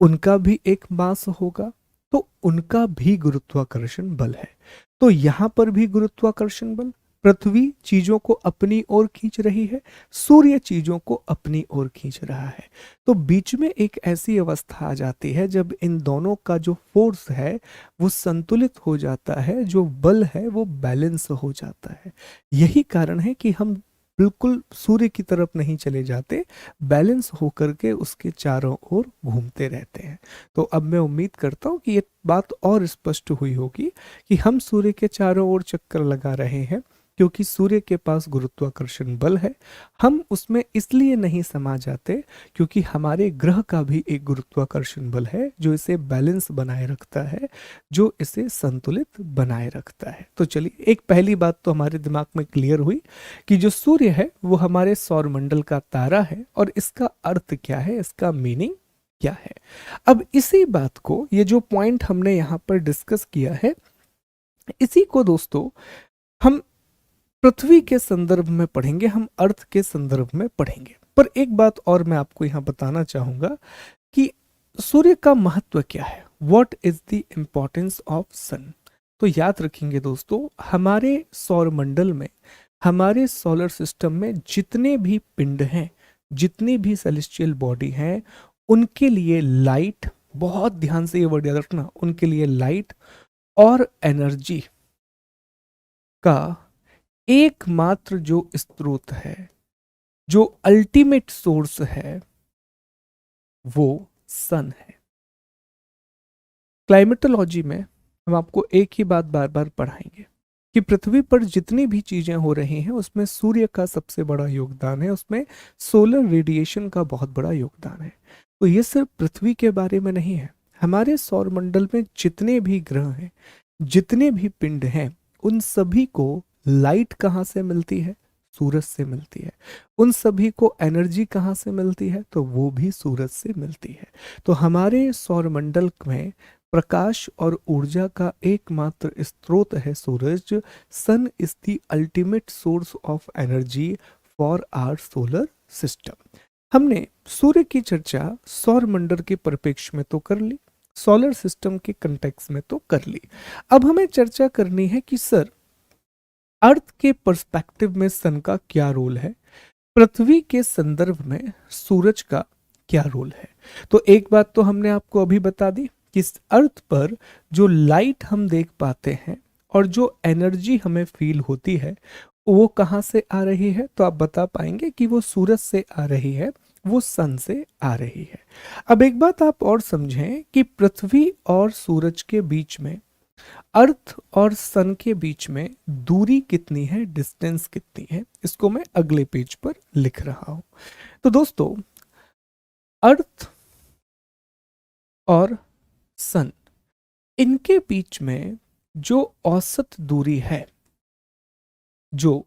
Speaker 1: उनका भी एक मास होगा, तो उनका भी गुरुत्वाकर्षण बल है। तो यहां पर भी गुरुत्वाकर्षण बल, पृथ्वी चीजों को अपनी ओर खींच रही है, सूर्य चीजों को अपनी ओर खींच रहा है। तो बीच में एक ऐसी अवस्था आ जाती है जब इन दोनों का जो फोर्स है वो संतुलित हो जाता है, जो बल है वो बैलेंस हो जाता है। यही कारण है कि हम बिल्कुल सूर्य की तरफ नहीं चले जाते, बैलेंस होकर के उसके चारों ओर घूमते रहते हैं। तो अब मैं उम्मीद करता हूँ कि ये बात और स्पष्ट हुई होगी कि हम सूर्य के चारों ओर चक्कर लगा रहे हैं क्योंकि सूर्य के पास गुरुत्वाकर्षण बल है। हम उसमें इसलिए नहीं समा जाते क्योंकि हमारे ग्रह का भी एक गुरुत्वाकर्षण बल है जो इसे बैलेंस बनाए रखता है, जो इसे संतुलित बनाए रखता है। तो चलिए, एक पहली बात तो हमारे दिमाग में क्लियर हुई कि जो सूर्य है वो हमारे सौरमंडल का तारा है और इसका अर्थ क्या है, इसका मीनिंग क्या है। अब इसी बात को, ये जो पॉइंट हमने यहाँ पर डिस्कस किया है, इसी को दोस्तों हम पृथ्वी के संदर्भ में पढ़ेंगे, हम अर्थ के संदर्भ में पढ़ेंगे। पर एक बात और मैं आपको यहां बताना चाहूंगा कि सूर्य का महत्व क्या है, what is the importance of sun. तो याद रखेंगे दोस्तों, हमारे सौरमंडल में, हमारे सोलर सिस्टम में जितने भी पिंड हैं, जितनी भी सेलेस्टियल बॉडी हैं, उनके लिए लाइट, बहुत ध्यान से ये वर्ड याद रखना, उनके लिए लाइट और एनर्जी का एकमात्र जो स्रोत है, जो अल्टीमेट सोर्स है, वो सन है। क्लाइमेटोलॉजी में हम आपको एक ही बात बार बार पढ़ाएंगे कि पृथ्वी पर जितनी भी चीजें हो रही हैं उसमें सूर्य का सबसे बड़ा योगदान है, उसमें सोलर रेडिएशन का बहुत बड़ा योगदान है। तो ये सिर्फ पृथ्वी के बारे में नहीं है, हमारे सौरमंडल में जितने भी ग्रह हैं, जितने भी पिंड हैं, उन सभी को लाइट कहाँ से मिलती है? सूरज से मिलती है। उन सभी को एनर्जी कहाँ से मिलती है? तो वो भी सूरज से मिलती है। तो हमारे सौरमंडल में प्रकाश और ऊर्जा का एकमात्र स्रोत है सूरज। Sun is the ultimate source of energy for our solar system. हमने सूर्य की चर्चा सौरमंडल के परिप्रेक्ष्य में तो कर ली, सोलर सिस्टम के कंटेक्स्ट में तो कर ली। अब हमें चर्चा करनी है कि सर अर्थ के पर्सपेक्टिव में सन का क्या रोल है, पृथ्वी के संदर्भ में सूरज का क्या रोल है। तो एक बात तो हमने आपको अभी बता दी कि इस अर्थ पर जो लाइट हम देख पाते हैं और जो एनर्जी हमें फील होती है वो कहाँ से आ रही है? तो आप बता पाएंगे कि वो सूरज से आ रही है, वो सन से आ रही है। अब एक बात आप और समझें कि पृथ्वी और सूरज के बीच में अर्थ और सन के बीच में दूरी कितनी है, डिस्टेंस कितनी है, इसको मैं अगले पेज पर लिख रहा हूं। तो दोस्तों, अर्थ और सन, इनके बीच में जो औसत दूरी है, जो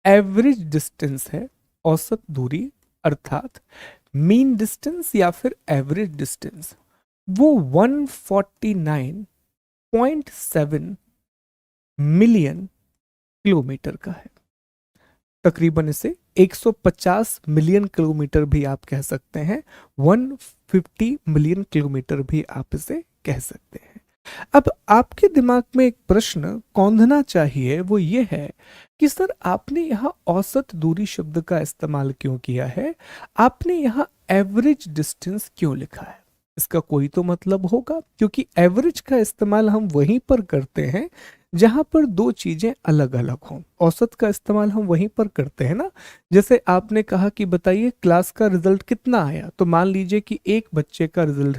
Speaker 1: एवरेज डिस्टेंस है, औसत दूरी अर्थात मीन डिस्टेंस या फिर एवरेज डिस्टेंस, वो 149.7 मिलियन किलोमीटर का है। तकरीबन इसे 150 मिलियन किलोमीटर भी आप कह सकते हैं, 150 मिलियन किलोमीटर भी आप इसे कह सकते हैं। अब आपके दिमाग में एक प्रश्न कौंधना चाहिए, वो ये है कि सर आपने यहाँ औसत दूरी शब्द का इस्तेमाल क्यों किया है, आपने यहाँ एवरेज डिस्टेंस क्यों लिखा है? इसका कोई तो मतलब होगा, क्योंकि एवरेज का इस्तेमाल हम वहीं पर करते हैं जहां पर दो चीजें अलग अलग हों। औसत का इस्तेमाल हम वहीं पर करते हैं ना। जैसे आपने कहा कि बताइए क्लास का रिजल्ट कितना आया, तो मान लीजिए कि एक बच्चे का रिजल्ट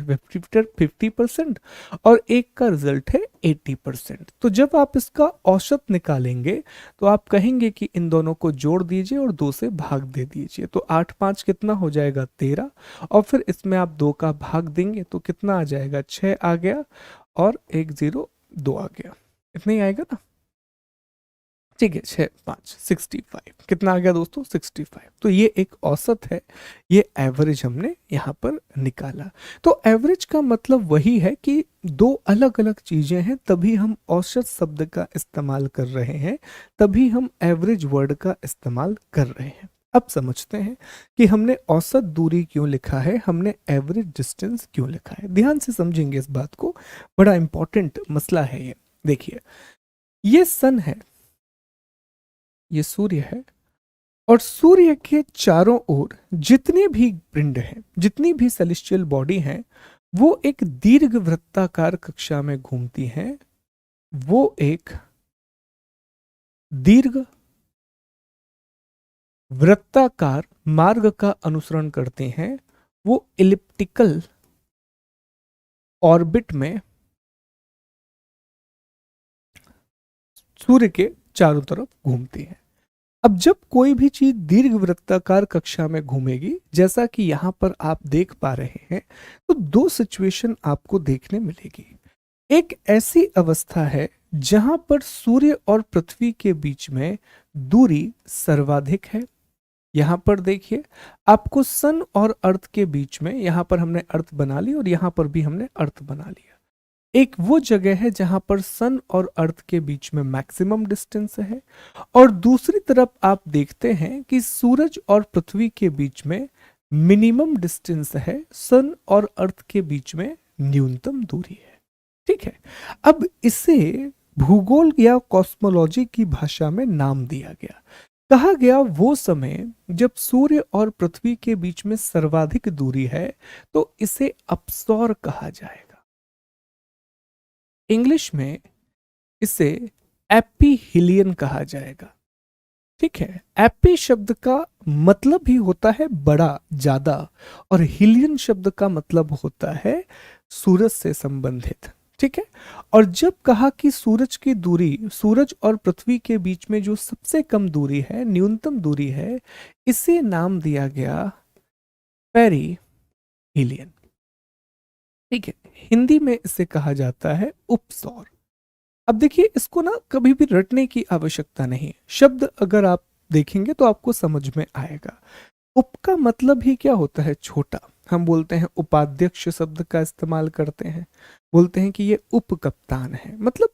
Speaker 1: 50% और एक का रिजल्ट है 80%। तो जब आप इसका औसत निकालेंगे तो आप कहेंगे कि इन दोनों को जोड़ दीजिए और 2 से भाग दे दीजिए, तो 8 5 कितना हो जाएगा, 13। और फिर इसमें आप 2 का भाग देंगे तो कितना आ जाएगा, 6 आ गया, और 1 0 2 आ गया, इतना ही आएगा ना। ठीक है, 6 5 65 कितना आ गया दोस्तों, 65। तो ये एक औसत है, ये एवरेज हमने यहाँ पर निकाला। तो एवरेज का मतलब वही है कि दो अलग अलग चीजें हैं, तभी हम औसत शब्द का इस्तेमाल कर रहे हैं, तभी हम एवरेज वर्ड का इस्तेमाल कर रहे हैं। अब समझते हैं कि हमने औसत दूरी क्यों लिखा है, हमने एवरेज डिस्टेंस क्यों लिखा है। ध्यान से समझेंगे इस बात को, बड़ा इंपॉर्टेंट मसला है ये। देखिए, ये सन है, ये सूर्य है, और सूर्य के चारों ओर जितने भी पिंड हैं, जितनी भी सेलेस्टियल बॉडी हैं, वो एक दीर्घ वृत्ताकार कक्षा में घूमती हैं। वो एक दीर्घ वृत्ताकार मार्ग का अनुसरण करते हैं। वो इलिप्टिकल ऑर्बिट में सूर्य के चारों तरफ घूमती है। अब जब कोई भी चीज दीर्घ वृत्ताकार कक्षा में घूमेगी, जैसा कि यहां पर आप देख पा रहे हैं, तो दो सिचुएशन आपको देखने मिलेगी। एक ऐसी अवस्था है जहां पर सूर्य और पृथ्वी के बीच में दूरी सर्वाधिक है। यहां पर देखिए, आपको सन और अर्थ के बीच में, यहां पर हमने अर्थ बना ली और यहां पर भी हमने अर्थ बना लिया। एक वो जगह है जहां पर सन और अर्थ के बीच में मैक्सिमम डिस्टेंस है, और दूसरी तरफ आप देखते हैं कि सूरज और पृथ्वी के बीच में मिनिमम डिस्टेंस है, सन और अर्थ के बीच में न्यूनतम दूरी है। ठीक है, अब इसे भूगोल या कॉस्मोलॉजी की भाषा में नाम दिया गया। कहा गया वो समय जब सूर्य और पृथ्वी के बीच में सर्वाधिक दूरी है, तो इसे अपसौर कहा जाएगा। इंग्लिश में इसे एपीहिलियन कहा जाएगा। ठीक है, एपी शब्द का मतलब ही होता है बड़ा, ज्यादा, और हिलियन शब्द का मतलब होता है सूरज से संबंधित। ठीक है, और जब कहा कि सूरज की दूरी, सूरज और पृथ्वी के बीच में जो सबसे कम दूरी है, न्यूनतम दूरी है, इसे नाम दिया गया पेरी हिलियन। ठीक है, हिंदी में इसे कहा जाता है उपसौर। अब देखिए, इसको ना कभी भी रटने की आवश्यकता नहीं है, शब्द अगर आप देखेंगे तो आपको समझ में आएगा। उप का मतलब ही क्या होता है, छोटा। हम बोलते हैं उपाध्यक्ष शब्द का इस्तेमाल करते हैं, बोलते हैं कि ये उप कप्तान है, मतलब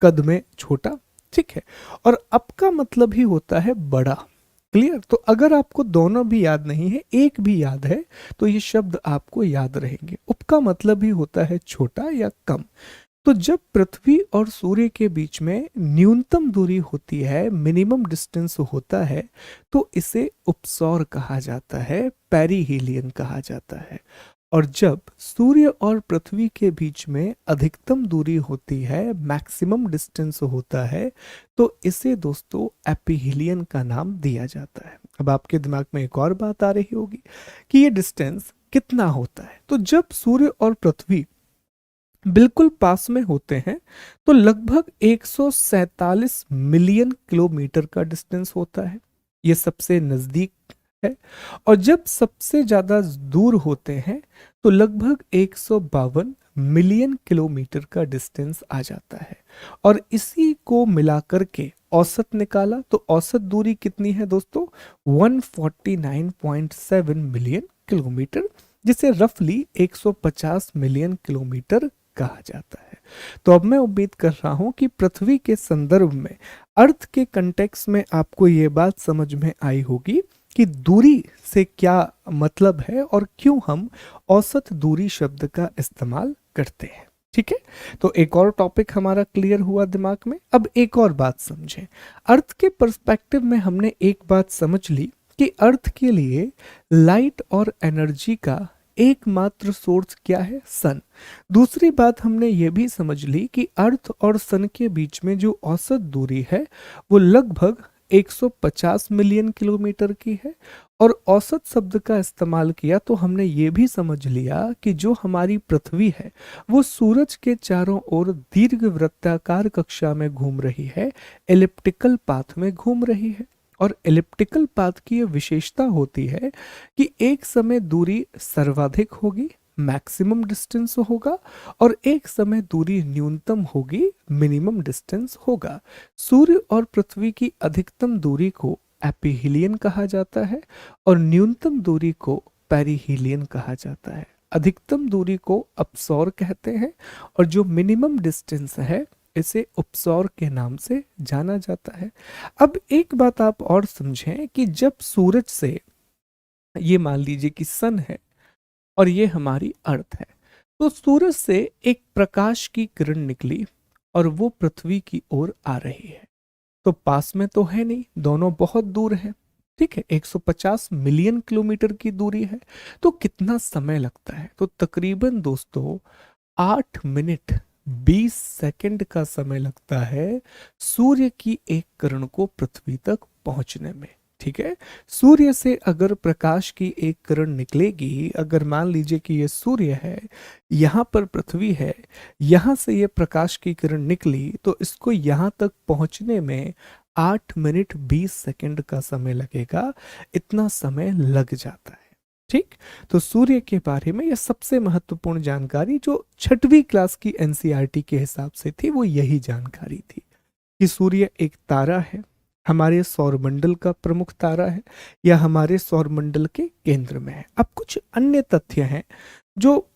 Speaker 1: कद में छोटा। ठीक है, और अप का मतलब ही होता है बड़ा। क्लियर? तो अगर आपको दोनों भी याद नहीं है, एक भी याद है, तो ये शब्द आपको याद रहेंगे। उप का मतलब ही होता है छोटा या कम। तो जब पृथ्वी और सूर्य के बीच में न्यूनतम दूरी होती है, मिनिमम डिस्टेंस होता है, तो इसे उपसौर कहा जाता है, पेरिहीलियन कहा जाता है। और जब सूर्य और पृथ्वी के बीच में अधिकतम दूरी होती है, मैक्सिमम डिस्टेंस होता है, तो इसे दोस्तों एपीहिलियन का नाम दिया जाता है। अब आपके दिमाग में एक और बात आ रही होगी कि ये डिस्टेंस कितना होता है। तो जब सूर्य और पृथ्वी बिल्कुल पास में होते हैं तो लगभग 147 मिलियन किलोमीटर का डिस्टेंस होता है। ये सबसे नजदीक है। और जब सबसे ज्यादा दूर होते हैं तो लगभग 152 मिलियन किलोमीटर का डिस्टेंस आ जाता है। और इसी को मिलाकर के औसत निकाला तो औसत दूरी कितनी है दोस्तों? 149.7 मिलियन किलोमीटर, जिसे रफली 150 मिलियन किलोमीटर कहा जाता है। तो अब मैं उम्मीद कर रहा हूं कि पृथ्वी के संदर्भ में, अर्थ के कंटेक्स्ट में आपको ये बात समझ में आई होगी कि दूरी से क्या मतलब है और क्यों हम औसत दूरी शब्द का इस्तेमाल करते हैं। ठीक है, तो एक और टॉपिक हमारा क्लियर हुआ दिमाग में। अब एक और बात समझें। अर्थ के पर्सपेक्टिव में हमने एक बात समझ ली कि अर्थ के लिए लाइट और एनर्जी का एकमात्र सोर्स क्या है? सन। दूसरी बात हमने ये भी समझ ली कि अर्थ और सन के बीच में जो औसत दूरी है वो लगभग 150 मिलियन किलोमीटर की है। और औसत शब्द का इस्तेमाल किया तो हमने ये भी समझ लिया कि जो हमारी पृथ्वी है वो सूरज के चारों ओर दीर्घ वृत्ताकार कक्षा में घूम रही है, एलिप्टिकल पाथ में घूम रही है। और एलिप्टिकल पाथ की ये विशेषता होती है कि एक समय दूरी सर्वाधिक होगी, मैक्सिमम डिस्टेंस होगा, और एक समय दूरी न्यूनतम होगी, मिनिमम डिस्टेंस होगा। सूर्य और पृथ्वी की अधिकतम दूरी को एपिहीलियन कहा जाता है और न्यूनतम दूरी को पेरिहीलियन कहा जाता है। अधिकतम दूरी को अपसौर कहते हैं और जो मिनिमम डिस्टेंस है इसे उपसौर के नाम से जाना जाता है। अब एक बात आप और समझें कि जब सूरज से, ये मान लीजिए कि सन है और ये हमारी अर्थ है, तो सूरज से एक प्रकाश की किरण निकली और वो पृथ्वी की ओर आ रही है। तो पास में तो है नहीं, दोनों बहुत दूर है। ठीक है, 150 मिलियन किलोमीटर की दूरी है। तो कितना समय लगता है? तो तकरीबन दोस्तों 8 मिनट 20 सेकंड का समय लगता है सूर्य की एक किरण को पृथ्वी तक पहुंचने में। ठीक है, सूर्य से अगर प्रकाश की एक किरण निकलेगी, अगर मान लीजिए कि ये सूर्य है, यहाँ पर पृथ्वी है, यहाँ से ये प्रकाश की किरण निकली तो इसको यहाँ तक पहुंचने में 8 मिनट 20 सेकंड का समय लगेगा। इतना समय लग जाता है। ठीक, तो सूर्य के बारे में यह सबसे महत्वपूर्ण जानकारी जो छठवीं क्लास की एनसीईआरटी के हिसाब से थी वो यही जानकारी थी कि सूर्य एक तारा है, हमारे सौरमंडल का प्रमुख तारा है या हमारे सौरमंडल के केंद्र में है। अब कुछ अन्य तथ्य हैं जो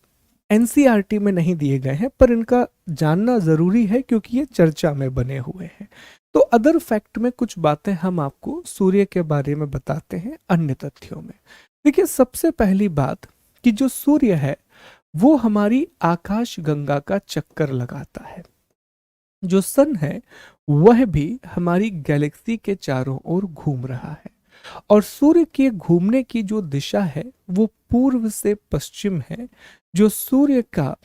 Speaker 1: एनसीईआरटी में नहीं दिए गए हैं पर इनका जानना जरूरी है क्योंकि ये चर्चा में बने हुए हैं। तो अदर फैक्ट में कुछ बातें हम आपको सूर्य के बारे में बताते हैं अन्य तथ्यों में। देखिए, सबसे पहली बात कि जो सूर्य है वो हमारी आकाश गंगा का चक्कर लगाता है। जो सन है वह भी हमारी गैलेक्सी के चारों ओर घूम रहा है। और सूर्य के घूमने की जो दिशा है वो पूर्व से पश्चिम है। जो सूर्य का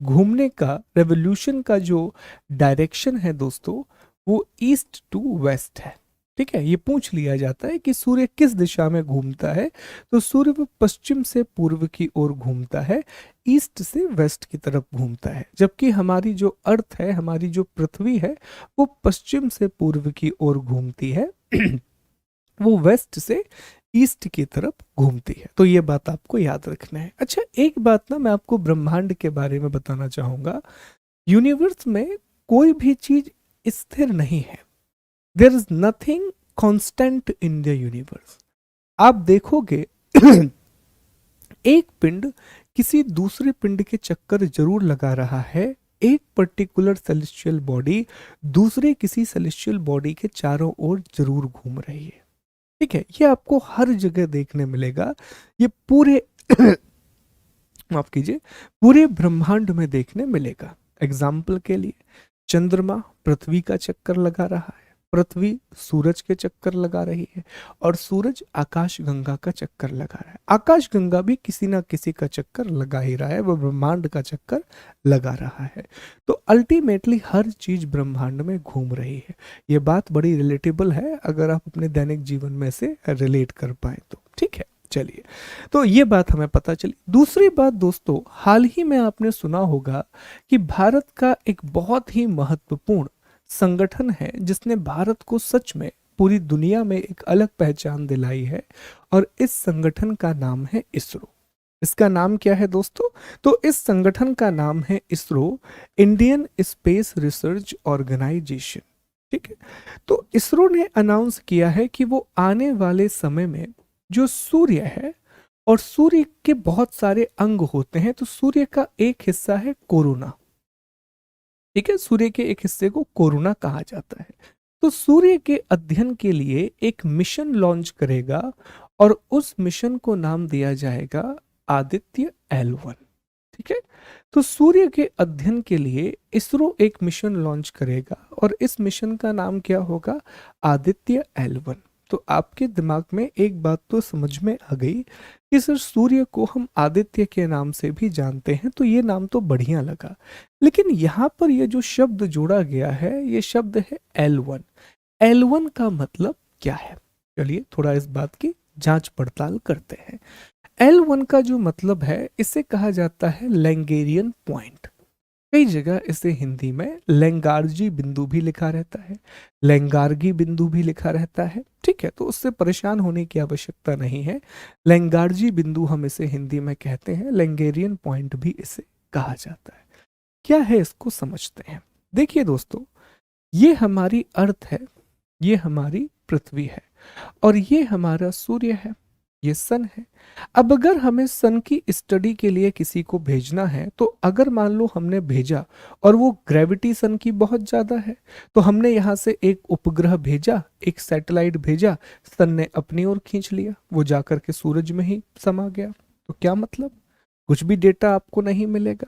Speaker 1: घूमने का रेवोल्यूशन का जो डायरेक्शन है दोस्तों वो ईस्ट टू वेस्ट है। ठीक है, ये पूछ लिया जाता है कि सूर्य किस दिशा में घूमता है, तो सूर्य वो पश्चिम से पूर्व की ओर घूमता है, ईस्ट से वेस्ट की तरफ घूमता है। जबकि हमारी जो अर्थ है, हमारी जो पृथ्वी है, वो पश्चिम से पूर्व की ओर घूमती है वो वेस्ट से ईस्ट की तरफ घूमती है। तो ये बात आपको याद रखना है। अच्छा, एक बात ना मैं आपको ब्रह्मांड के बारे में बताना चाहूंगा। यूनिवर्स में कोई भी चीज स्थिर नहीं है। There is nothing constant in the universe. आप देखोगे एक पिंड किसी दूसरे पिंड के चक्कर जरूर लगा रहा है। एक पर्टिकुलर सेलेस्टियल बॉडी दूसरे किसी सेलेस्टियल बॉडी के चारों ओर जरूर घूम रही है। ठीक है, ये आपको हर जगह देखने मिलेगा। ये पूरे माफ कीजिए, पूरे ब्रह्मांड में देखने मिलेगा। एग्जाम्पल के लिए चंद्रमा पृथ्वी का चक्कर लगा रहा है, पृथ्वी सूरज के चक्कर लगा रही है और सूरज आकाश गंगा का चक्कर लगा रहा है। आकाश गंगा भी किसी ना किसी का चक्कर लगा ही रहा है, वह ब्रह्मांड का चक्कर लगा रहा है। तो अल्टीमेटली हर चीज ब्रह्मांड में घूम रही है। ये बात बड़ी रिलेटेबल है अगर आप अपने दैनिक जीवन में से रिलेट कर पाए तो। ठीक है, चलिए, तो ये बात हमें पता चली। दूसरी बात दोस्तों, हाल ही में आपने सुना होगा कि भारत का एक बहुत ही महत्वपूर्ण संगठन है जिसने भारत को सच में पूरी दुनिया में एक अलग पहचान दिलाई है, और इस संगठन का नाम है इसरो। इसका नाम क्या है दोस्तों? तो इस संगठन का नाम है ISRO, Indian space research organisation. ठीक है, तो इसरो ने अनाउंस किया है कि वो आने वाले समय में जो सूर्य है, और सूर्य के बहुत सारे अंग होते हैं, तो सूर्य का एक हिस्सा है कोरोना। ठीक है, सूर्य के एक हिस्से को कोरोना कहा जाता है। तो सूर्य के अध्ययन के लिए एक मिशन लॉन्च करेगा, और उस मिशन को नाम दिया जाएगा आदित्य L1। ठीक है, तो सूर्य के अध्ययन के लिए इसरो एक मिशन लॉन्च करेगा, और इस मिशन का नाम क्या होगा? आदित्य L1। तो आपके दिमाग में एक बात तो समझ में आ गई कि सर सूर्य को हम आदित्य के नाम से भी जानते हैं, तो ये नाम तो बढ़िया लगा। लेकिन यहाँ पर ये जो शब्द जोड़ा गया है, ये शब्द है L1। L1 का मतलब क्या है? चलिए थोड़ा इस बात की जांच पड़ताल करते हैं। L1 का जो मतलब है, इसे कहा जाता है लैंगेरियन पॉइंट। कई जगह इसे हिंदी में लैंगार्जी बिंदु भी लिखा रहता है, लैंगार्गी बिंदु भी लिखा रहता है। ठीक है, तो उससे परेशान होने की आवश्यकता नहीं है। लैंगार्जी बिंदु हम इसे हिंदी में कहते हैं, लैंगेरियन पॉइंट भी इसे कहा जाता है। क्या है इसको समझते हैं। देखिए दोस्तों, ये हमारी अर्थ है, ये हमारी पृथ्वी है, और ये हमारा सूर्य है, ये सन है। अब अगर हमें सन की स्टडी के लिए किसी को भेजना है, तो अगर मान लो हमने भेजा और वो ग्रेविटी सन की बहुत ज्यादा है, तो हमने यहाँ से एक उपग्रह भेजा, एक सैटेलाइट भेजा, सन ने अपनी ओर खींच लिया, वो जाकर के सूरज में ही समा गया। तो क्या मतलब? कुछ भी डेटा आपको नहीं मिलेगा।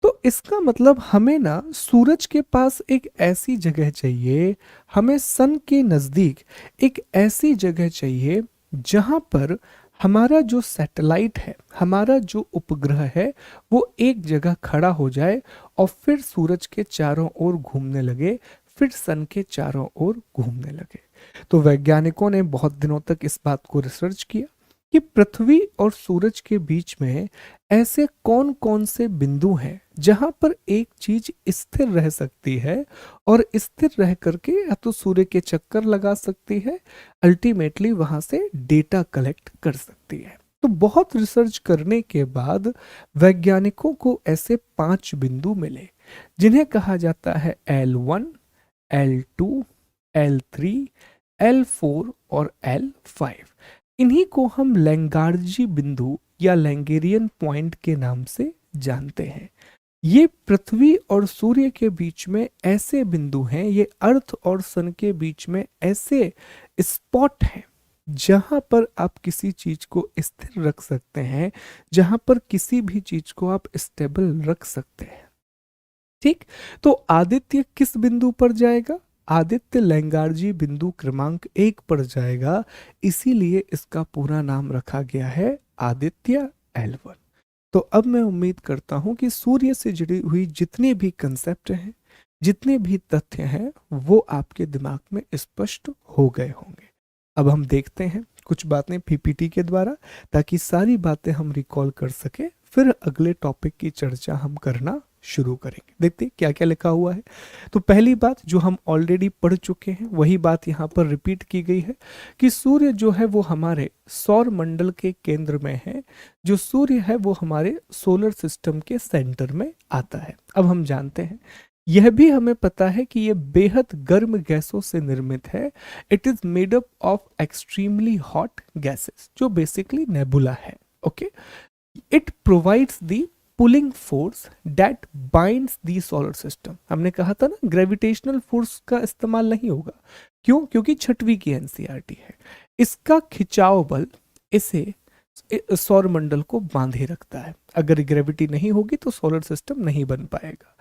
Speaker 1: तो इसका मतलब हमें ना सूरज के पास एक ऐसी जगह चाहिए, हमें सन के नजदीक एक ऐसी जगह चाहिए जहां पर हमारा जो सैटेलाइट है, हमारा जो उपग्रह है, वो एक जगह खड़ा हो जाए और फिर सूरज के चारों ओर घूमने लगे, फिर सन के चारों ओर घूमने लगे। तो वैज्ञानिकों ने बहुत दिनों तक इस बात को रिसर्च किया कि पृथ्वी और सूरज के बीच में ऐसे कौन कौन से बिंदु हैं जहां पर एक चीज स्थिर रह सकती है, और स्थिर रह करके या तो सूर्य के चक्कर लगा सकती है, अल्टीमेटली वहां से डेटा कलेक्ट कर सकती है। तो बहुत रिसर्च करने के बाद वैज्ञानिकों को ऐसे 5 बिंदु मिले, जिन्हें कहा जाता है L1, L2, L3, L4 और L5। इन्हीं को हम लैंगार्जी बिंदु या लैंगेरियन पॉइंट के नाम से जानते हैं। ये पृथ्वी और सूर्य के बीच में ऐसे बिंदु हैं, ये अर्थ और सन के बीच में ऐसे स्पॉट हैं जहां पर आप किसी चीज को स्थिर रख सकते हैं, जहां पर किसी भी चीज को आप स्टेबल रख सकते हैं। ठीक, तो आदित्य किस बिंदु पर जाएगा? आदित्य लैंगार्जी बिंदु क्रमांक 1 पर जाएगा, इसीलिए इसका पूरा नाम रखा गया है आदित्य L1। तो अब मैं उम्मीद करता हूं कि सूर्य से जुड़ी हुई जितने भी कंसेप्ट हैं, जितने भी तथ्य हैं, वो आपके दिमाग में स्पष्ट हो गए होंगे। अब हम देखते हैं कुछ बातें पीपीटी के द्वारा, ताकि सारी बातें हम रिकॉल कर सके, फिर अगले टॉपिक की चर्चा हम करना शुरू करेंगे। देखते हैं क्या क्या लिखा हुआ है। तो पहली बात जो हम ऑलरेडी पढ़ चुके हैं, वही बात यहाँ पर रिपीट की गई है कि सूर्य जो है वो हमारे सौर मंडल के केंद्र में है। जो सूर्य है वो हमारे सोलर सिस्टम के सेंटर में आता है। अब हम जानते हैं, यह भी हमें पता है कि यह बेहद गर्म गैसों से निर्मित है। It is made up of extremely hot gases, जो बेसिकली नेबुला है। Okay, it provides the pulling force that binds the solar system. हमने कहा था ना, ग्रेविटेशनल फोर्स का इस्तेमाल नहीं होगा। क्यों? क्योंकि 6वीं की एनसीईआरटी है। इसका खिंचाव बल इसे सौर मंडल को बांधे रखता है। अगर ग्रेविटी नहीं होगी तो सोलर सिस्टम नहीं बन पाएगा।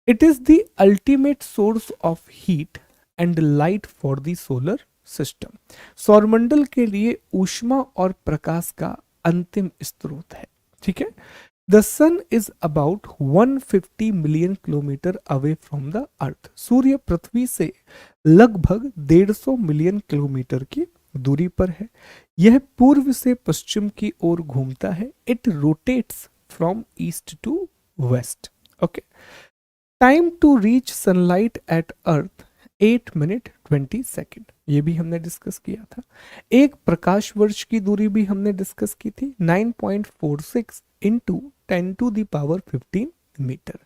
Speaker 1: It is the ultimate source of heat and light for the solar system. सौरमंडल के लिए ऊष्मा और प्रकाश का अंतिम स्रोत है। ठीक है, the sun is about 150 million kilometre away from the earth. सूर्य पृथ्वी से लगभग 150 मिलियन किलोमीटर की दूरी पर है। यह पूर्व से पश्चिम की ओर घूमता है। It rotates from east to west. Okay. Time to reach sunlight at earth 8 minute 20 second, ये भी हमने डिस्कस किया था। एक प्रकाश वर्ष की दूरी भी हमने डिस्कस की थी, 9.46 इंटू 10⁻15 मीटर।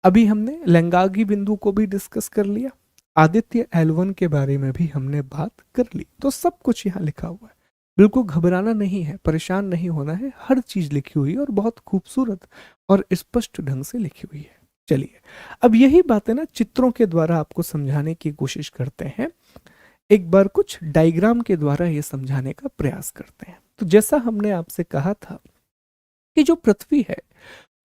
Speaker 1: अभी हमने लैंगागी बिंदु को भी डिस्कस कर लिया। आदित्य L1 के बारे में भी हमने बात कर ली। तो सब कुछ यहाँ लिखा हुआ है, बिल्कुल घबराना नहीं है, परेशान नहीं होना है, हर चीज लिखी हुई है और बहुत खूबसूरत और स्पष्ट ढंग से लिखी हुई है। चलिए, अब यही बातें ना चित्रों के द्वारा आपको समझाने की कोशिश करते हैं। एक बार कुछ डायग्राम के द्वारा ये समझाने का प्रयास करते हैं। तो जैसा हमने आपसे कहा था कि जो पृथ्वी है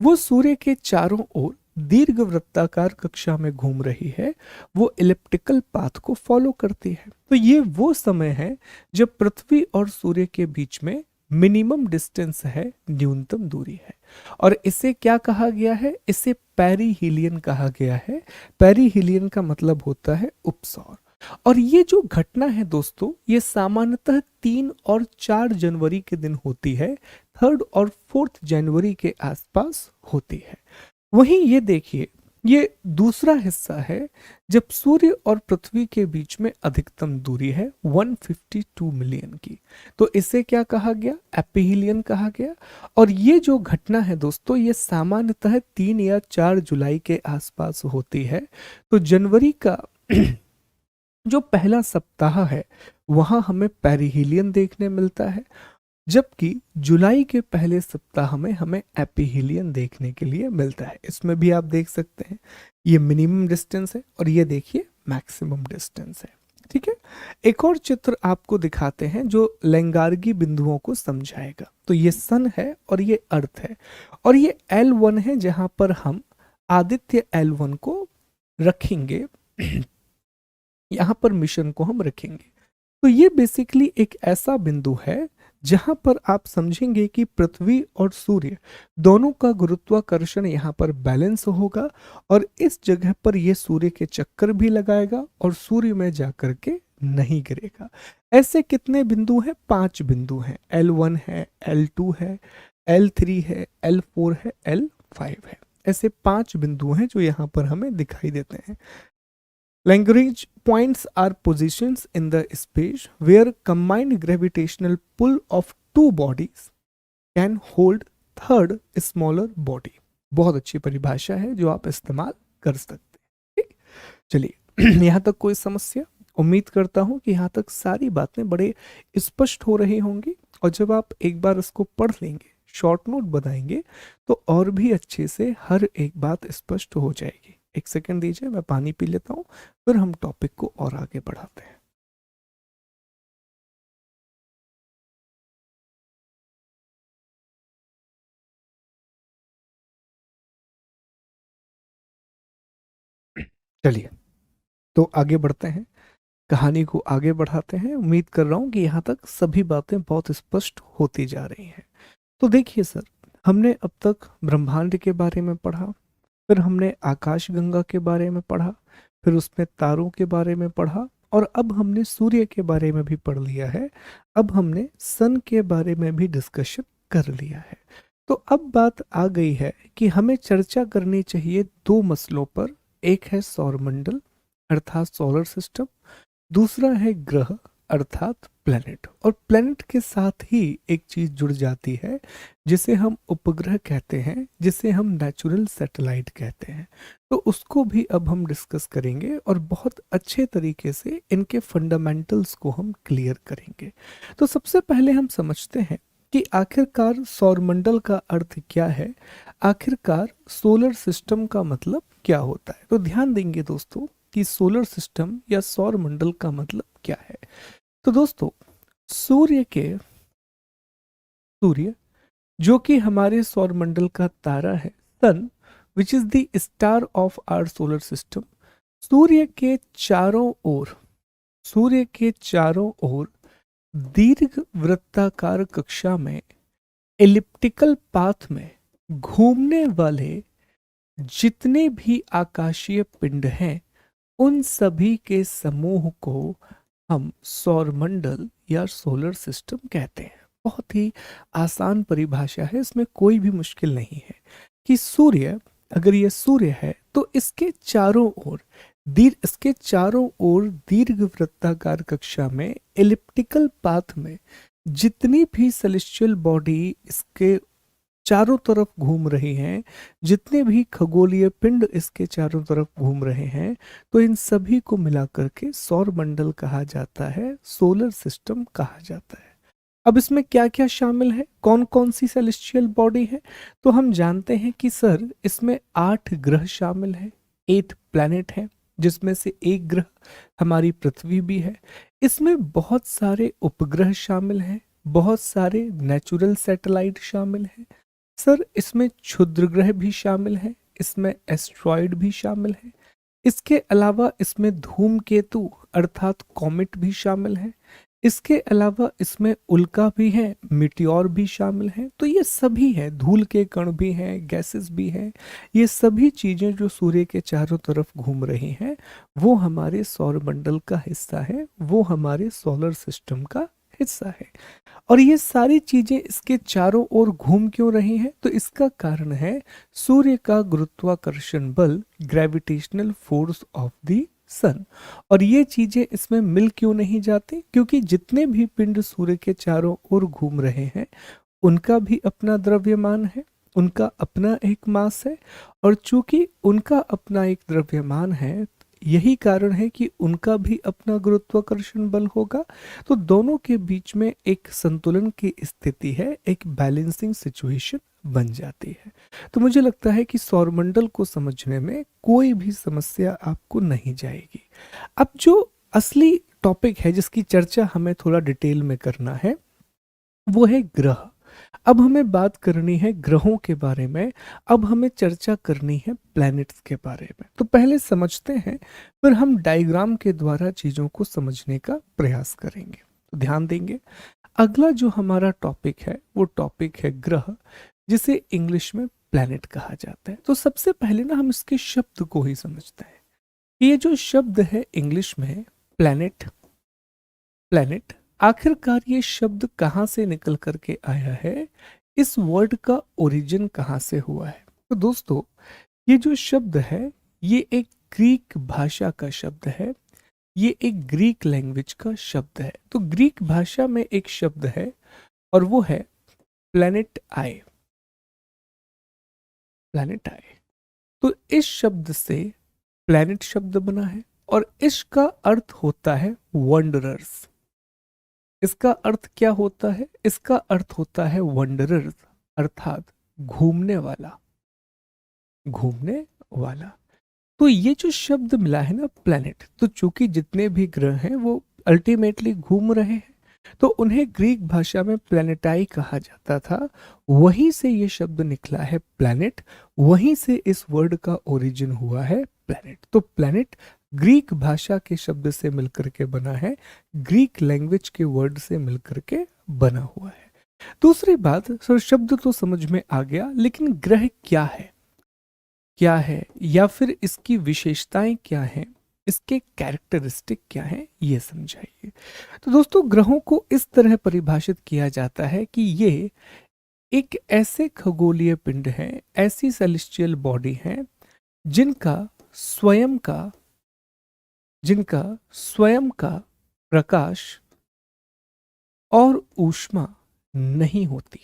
Speaker 1: वो सूर्य के चारों ओर दीर्घ वृत्ताकार कक्षा में घूम रही है, वो इलिप्टिकल पाथ को फॉलो करती है। तो ये वो समय है जब पृथ्वी और सूर्य के बीच में मिनिमम डिस्टेंस है, न्यूनतम दूरी है। और इसे क्या कहा गया है? इसे पेरिहीलियन कहा गया है। पेरिहीलियन का मतलब होता है उपसौर। और ये जो घटना है दोस्तों, ये सामान्यतः 3 और 4 जनवरी के दिन होती है, 3 और 4 जनवरी के आसपास होती है। वहीं ये देखिए, ये दूसरा हिस्सा है जब सूर्य और पृथ्वी के बीच में अधिकतम दूरी है 152 मिलियन की। तो इसे क्या कहा गया? एपिहीलियन कहा गया। और ये जो घटना है दोस्तों, ये सामान्यतः 3 या 4 जुलाई के आसपास होती है। तो जनवरी का जो पहला सप्ताह है वहां हमें पेरिहीलियन देखने मिलता है, जबकि जुलाई के पहले सप्ताह में हमें एपिहीलियन देखने के लिए मिलता है। इसमें भी आप देख सकते हैं, ये मिनिमम डिस्टेंस है और ये देखिए मैक्सिमम डिस्टेंस है। ठीक है, एक और चित्र आपको दिखाते हैं जो लैंगार्गी बिंदुओं को समझाएगा। तो ये सन है और ये अर्थ है, और ये L1 है जहां पर हम आदित्य L1 को रखेंगे। यहां पर मिशन को हम रखेंगे। तो ये बेसिकली एक ऐसा बिंदु है जहां पर आप समझेंगे कि पृथ्वी और सूर्य दोनों का गुरुत्वाकर्षण यहाँ पर बैलेंस होगा, और इस जगह पर ये सूर्य के चक्कर भी लगाएगा और सूर्य में जाकर के नहीं गिरेगा। ऐसे कितने बिंदु हैं? 5 बिंदु हैं। L1 है, L2 है, L3 है, L4 है, L5 है। ऐसे 5 बिंदु हैं जो यहाँ पर हमें दिखाई देते हैं। Lagrange points are positions in the space where combined gravitational pull of two bodies can hold third smaller body। बहुत अच्छी परिभाषा है जो आप इस्तेमाल कर सकते हैं। ठीक? चलिए, यहाँ तक कोई समस्या? उम्मीद करता हूँ कि यहाँ तक सारी बातें बड़े स्पष्ट हो रही होंगी, और जब आप एक बार इसको पढ़ लेंगे, शॉर्ट नोट बनाएंगे, तो और भी अच्छे से हर एक बात स्पष्ट हो जाएगी। एक सेकंड दीजिए, मैं पानी पी लेता हूँ, फिर हम टॉपिक को और आगे बढ़ाते हैं। चलिए, तो आगे बढ़ते हैं, कहानी को आगे बढ़ाते हैं। उम्मीद कर रहा हूँ कि यहाँ तक सभी बातें बहुत स्पष्ट होती जा रही हैं। तो देखिए सर, हमने अब तक ब्रह्मांड के बारे में पढ़ा, फिर हमने आकाशगंगा के बारे में पढ़ा, फिर उसमें तारों के बारे में पढ़ा, और अब हमने सूर्य के बारे में भी पढ़ लिया है। अब हमने सन के बारे में भी डिस्कशन कर लिया है। तो अब बात आ गई है कि हमें चर्चा करनी चाहिए 2 मसलों पर। एक है सौरमंडल अर्थात सोलर सिस्टम, दूसरा है ग्रह अर्थात प्लेनेट। और प्लेनेट के साथ ही एक चीज जुड़ जाती है जिसे हम उपग्रह कहते हैं, जिसे हम नेचुरल सैटेलाइट कहते हैं। तो उसको भी अब हम डिस्कस करेंगे और बहुत अच्छे तरीके से इनके फंडामेंटल्स को हम क्लियर करेंगे। तो सबसे पहले हम समझते हैं कि आखिरकार सौरमंडल का अर्थ क्या है, आखिरकार सोलर सिस्टम का मतलब क्या होता है। तो ध्यान देंगे दोस्तों कि सोलर सिस्टम या सौर मंडल का मतलब क्या है। तो दोस्तों, सूर्य जो कि हमारे सौर मंडल का तारा है, sun which is the star of our solar system, सूर्य के चारों ओर दीर्घ वृत्ताकार कक्षा में एलिप्टिकल पाथ में घूमने वाले जितने भी आकाशीय पिंड हैं, उन सभी के समूह को हम सौर मंडल या सोलर सिस्टम कहते हैं। बहुत ही आसान परिभाषा है, इसमें कोई भी मुश्किल नहीं है कि सूर्य, अगर ये सूर्य है तो इसके चारों ओर दीर्घ वृत्ताकार कक्षा में एलिप्टिकल पाथ में जितनी भी सेलेस्टियल बॉडी इसके चारों तरफ घूम रही हैं, जितने भी खगोलीय पिंड इसके चारों तरफ घूम रहे हैं, तो इन सभी को मिलाकर के सौर मंडल कहा जाता है, सोलर सिस्टम कहा जाता है। अब इसमें क्या क्या शामिल है, कौन कौन सी सेलेस्टियल बॉडी है, तो हम जानते हैं कि सर इसमें 8 ग्रह शामिल है, 8 प्लैनेट है, जिसमें से एक ग्रह हमारी पृथ्वी भी है। इसमें बहुत सारे उपग्रह शामिल हैं, बहुत सारे नेचुरल सैटेलाइट शामिल हैं। सर इसमें क्षुद्र ग्रह भी शामिल है, इसमें एस्ट्रॉयड भी शामिल है। इसके अलावा इसमें धूमकेतु अर्थात कॉमेट भी शामिल है। इसके अलावा इसमें उल्का भी है, मिटियोर भी शामिल है। तो ये सभी है, धूल के कण भी हैं, गैसेस भी हैं। ये सभी चीजें जो सूर्य के चारों तरफ घूम रही हैं, वो हमारे सौरमंडल का हिस्सा है, वो हमारे सोलर सिस्टम का हिस्सा है। और ये सारी चीजें इसके चारों ओर घूम क्यों रही हैं, तो इसका कारण है सूर्य का गुरुत्वाकर्षण बल, ग्रेविटेशनल फोर्स ऑफ द सन। और ये चीजें इसमें मिल क्यों नहीं जाती, क्योंकि जितने भी पिंड सूर्य के चारों ओर घूम रहे हैं उनका भी अपना द्रव्यमान है, उनका अपना एक मास है। और चूंकि उनका अपना एक द्रव्यमान है, यही कारण है कि उनका भी अपना गुरुत्वाकर्षण बल होगा। तो दोनों के बीच में एक संतुलन की स्थिति है, एक बैलेंसिंग सिचुएशन बन जाती है। तो मुझे लगता है कि सौरमंडल को समझने में कोई भी समस्या आपको नहीं जाएगी। अब जो असली टॉपिक है जिसकी चर्चा हमें थोड़ा डिटेल में करना है, वो है ग्रह। अब हमें बात करनी है ग्रहों के बारे में, अब हमें चर्चा करनी है प्लैनेट्स के बारे में। तो पहले समझते हैं, फिर हम डायग्राम के द्वारा चीजों को समझने का प्रयास करेंगे। तो ध्यान देंगे, अगला जो हमारा टॉपिक है वो टॉपिक है ग्रह, जिसे इंग्लिश में प्लैनेट कहा जाता है। तो सबसे पहले ना हम इसके शब्द को ही समझते हैं। ये जो शब्द है इंग्लिश में प्लैनेट, प्लैनेट, आखिरकार ये शब्द कहाँ से निकल करके आया है, इस वर्ड का ओरिजिन कहाँ से हुआ है। तो दोस्तों, ये जो शब्द है ये एक ग्रीक भाषा का शब्द है, ये एक ग्रीक लैंग्वेज का शब्द है। तो ग्रीक भाषा में एक शब्द है और वो है प्लैनेट आई, प्लैनेट आई। तो इस शब्द से प्लैनेट शब्द बना है और इसका अर्थ होता है वंडरर्स। इसका अर्थ क्या होता है, इसका अर्थ होता है वंडरर्स, अर्थात घूमने वाला, घूमने वाला। तो ये जो शब्द मिला है ना प्लैनेट, तो चूंकि जितने भी ग्रह हैं वो अल्टीमेटली घूम रहे हैं, तो उन्हें ग्रीक भाषा में प्लैनेटाई कहा जाता था। वहीं से ये शब्द निकला है प्लैनेट, वहीं से इस वर्ड का ओरिजिन हुआ है प्लैनेट। तो प्लैनेट ग्रीक भाषा के शब्द से मिलकर के बना है, ग्रीक लैंग्वेज के वर्ड से मिलकर के बना हुआ है। दूसरी बात, सर शब्द तो समझ में आ गया, लेकिन ग्रह क्या है, क्या है, या फिर इसकी विशेषताएं क्या हैं, इसके कैरेक्टरिस्टिक क्या हैं, ये समझाइए। तो दोस्तों, ग्रहों को इस तरह परिभाषित किया जाता है कि ये एक ऐसे खगोलीय पिंड हैं, ऐसी सेलेस्टियल बॉडी हैं जिनका स्वयं का जिनका स्वयं का प्रकाश और ऊष्मा नहीं होती।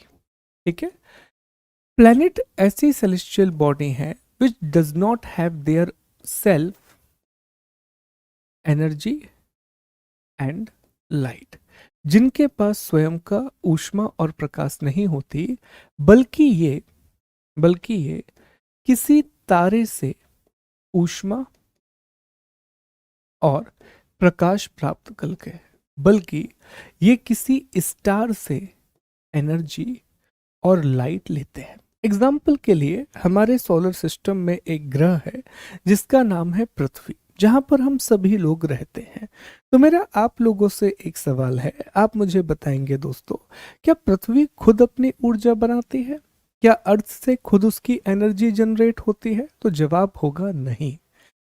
Speaker 1: ठीक है, प्लैनेट ऐसी सेलेस्टियल बॉडी है which does not have their self energy and light, जिनके पास स्वयं का ऊष्मा और प्रकाश नहीं होती, बल्कि ये किसी तारे से ऊष्मा और प्रकाश प्राप्त करके, बल्कि ये किसी स्टार से एनर्जी और लाइट लेते हैं। एग्जाम्पल के लिए, हमारे सोलर सिस्टम में एक ग्रह है जिसका नाम है पृथ्वी, जहां पर हम सभी लोग रहते हैं। तो मेरा आप लोगों से एक सवाल है, आप मुझे बताएंगे दोस्तों, क्या पृथ्वी खुद अपनी ऊर्जा बनाती है? क्या अर्थ से खुद उसकी एनर्जी जनरेट होती है? तो जवाब होगा नहीं।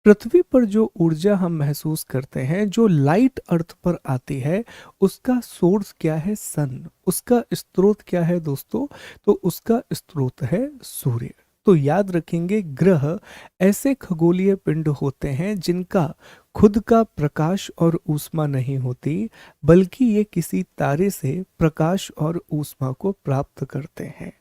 Speaker 1: पृथ्वी पर जो ऊर्जा हम महसूस करते हैं, जो लाइट अर्थ पर आती है, उसका सोर्स क्या है? सन। उसका स्रोत क्या है दोस्तों? तो उसका स्रोत है सूर्य। तो याद रखेंगे, ग्रह ऐसे खगोलीय पिंड होते हैं जिनका खुद का प्रकाश और ऊष्मा नहीं होती, बल्कि ये किसी तारे से प्रकाश और ऊष्मा को प्राप्त करते हैं।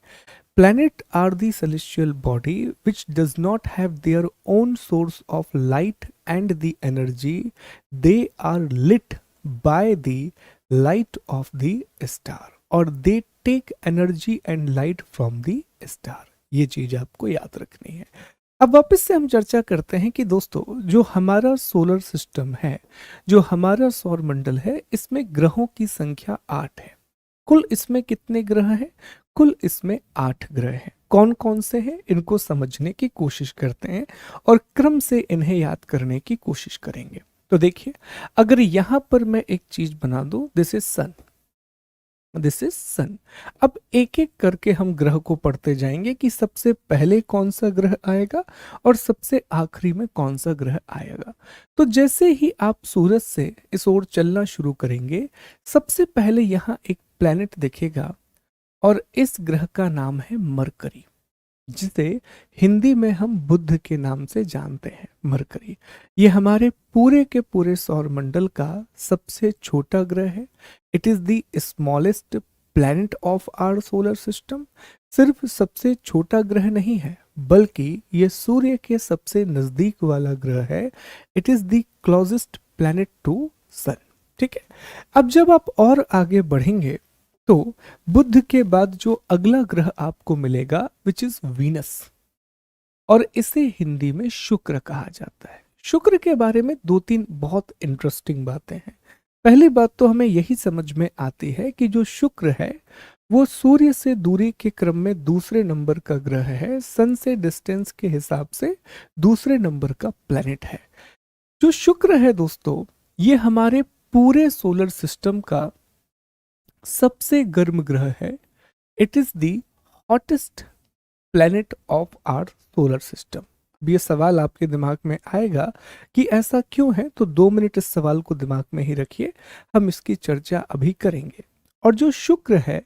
Speaker 1: Planets are the celestial body which does not have their own source of light and the energy. They are lit by the light of the star, or they take energy and light from the star. ये चीज आपको याद रखनी है। अब वापस से हम चर्चा करते हैं कि दोस्तों, जो हमारा सोलर सिस्टम है, जो हमारा सौर मंडल है, इसमें ग्रहों की संख्या 8 है। कुल इसमें कितने ग्रह हैं? कुल इसमें 8 ग्रह हैं। कौन कौन से हैं, इनको समझने की कोशिश करते हैं और क्रम से इन्हें याद करने की कोशिश करेंगे। तो देखिए, अगर यहां पर मैं एक चीज बना दूं, this is sun, this is sun. अब एक एक करके हम ग्रह को पढ़ते जाएंगे कि सबसे पहले कौन सा ग्रह आएगा और सबसे आखिरी में कौन सा ग्रह आएगा। तो जैसे ही आप सूरज से इस ओर चलना शुरू करेंगे, सबसे पहले यहाँ एक प्लेनेट दिखेगा और इस ग्रह का नाम है मरकरी, जिसे हिंदी में हम बुध के नाम से जानते हैं। मरकरी ये हमारे पूरे के पूरे सौर मंडल का सबसे छोटा ग्रह है। It is the smallest planet of our solar system. सिर्फ सबसे छोटा ग्रह नहीं है, बल्कि ये सूर्य के सबसे नजदीक वाला ग्रह है। It is the closest planet to sun. ठीक है, अब जब आप और आगे बढ़ेंगे तो बुध के बाद जो अगला ग्रह आपको मिलेगा, विच इज वीनस, और इसे हिंदी में शुक्र कहा जाता है। शुक्र के बारे में दो तीन बहुत इंटरेस्टिंग बातें हैं। पहली बात तो हमें यही समझ में आती है कि जो शुक्र है वो सूर्य से दूरी के क्रम में दूसरे नंबर का ग्रह है। सन से डिस्टेंस के हिसाब से दूसरे नंबर का प्लेनेट है। जो शुक्र है दोस्तों, ये हमारे पूरे सोलर सिस्टम का सबसे गर्म ग्रह है। It is the hottest planet of our solar system. अब ये सवाल आपके दिमाग में आएगा कि ऐसा क्यों है, तो 2 मिनट इस सवाल को दिमाग में ही रखिए, हम इसकी चर्चा अभी करेंगे। और जो शुक्र है,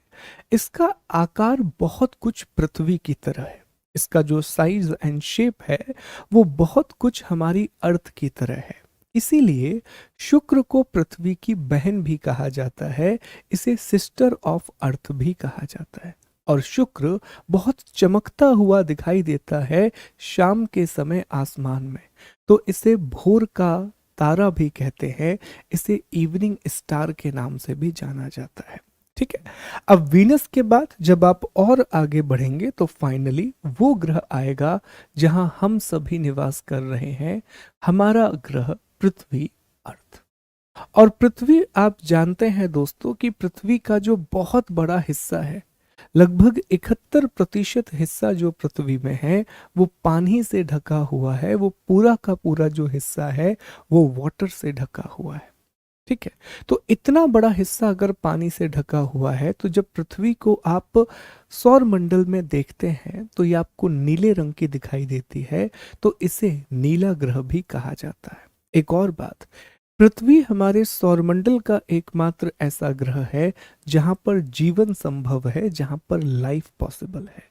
Speaker 1: इसका आकार बहुत कुछ पृथ्वी की तरह है। इसका जो साइज एंड शेप है वो बहुत कुछ हमारी अर्थ की तरह है। इसीलिए शुक्र को पृथ्वी की बहन भी कहा जाता है। इसे सिस्टर ऑफ अर्थ भी कहा जाता है। और शुक्र बहुत चमकता हुआ दिखाई देता है शाम के समय आसमान में, तो इसे भोर का तारा भी कहते हैं। इसे इवनिंग स्टार के नाम से भी जाना जाता है। ठीक है, अब वीनस के बाद जब आप और आगे बढ़ेंगे तो फाइनली वो ग्रह आएगा जहां हम सभी निवास कर रहे हैं, हमारा ग्रह पृथ्वी, अर्थ। और पृथ्वी, आप जानते हैं दोस्तों कि पृथ्वी का जो बहुत बड़ा हिस्सा है, लगभग 71% हिस्सा जो पृथ्वी में है वो पानी से ढका हुआ है। वो पूरा का पूरा जो हिस्सा है वो वाटर से ढका हुआ है। ठीक है, तो इतना बड़ा हिस्सा अगर पानी से ढका हुआ है, तो जब पृथ्वी को आप सौर मंडल में देखते हैं तो ये आपको नीले रंग की दिखाई देती है, तो इसे नीला ग्रह भी कहा जाता है। एक और बात, पृथ्वी हमारे सौरमंडल का एकमात्र ऐसा ग्रह है जहां पर जीवन संभव है, जहां पर लाइफ पॉसिबल है।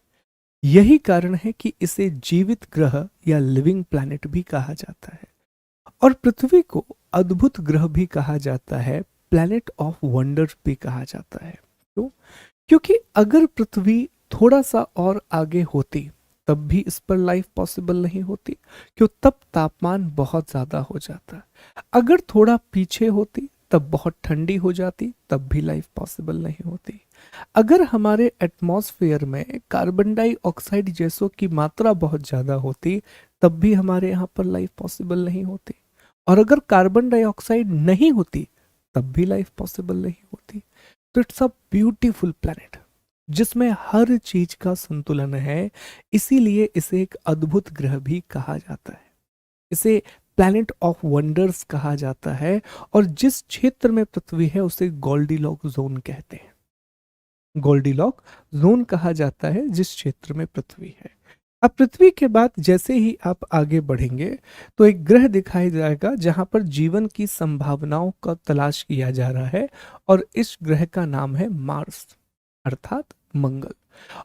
Speaker 1: यही कारण है कि इसे जीवित ग्रह या लिविंग प्लैनेट भी कहा जाता है। और पृथ्वी को अद्भुत ग्रह भी कहा जाता है, प्लैनेट ऑफ वंडर्स भी कहा जाता है। क्यों? क्योंकि अगर पृथ्वी थोड़ा सा और आगे होती तब भी इस पर लाइफ पॉसिबल नहीं होती, क्यों? तब तापमान बहुत ज्यादा हो जाता। अगर थोड़ा पीछे होती तब बहुत ठंडी हो जाती, तब भी लाइफ पॉसिबल नहीं होती। अगर हमारे एटमॉस्फेयर में कार्बन डाइऑक्साइड जैसों की मात्रा बहुत ज्यादा होती, तब भी हमारे यहाँ पर लाइफ पॉसिबल नहीं होती। और अगर कार्बन डाइऑक्साइड नहीं होती तब भी लाइफ पॉसिबल नहीं होती। तो इट्स अ ब्यूटीफुल प्लैनेट जिसमें हर चीज का संतुलन है। इसीलिए इसे एक अद्भुत ग्रह भी कहा जाता है। इसे प्लैनेट ऑफ वंडर्स कहा जाता है। और जिस क्षेत्र में पृथ्वी है उसे गोल्डीलॉक जोन कहते हैं। गोल्डीलॉक जोन कहा जाता है जिस क्षेत्र में पृथ्वी है। अब पृथ्वी के बाद जैसे ही आप आगे बढ़ेंगे तो एक ग्रह दिखाई जाएगा जहां पर जीवन की संभावनाओं का तलाश किया जा रहा है, और इस ग्रह का नाम है मार्स, अर्थात मंगल।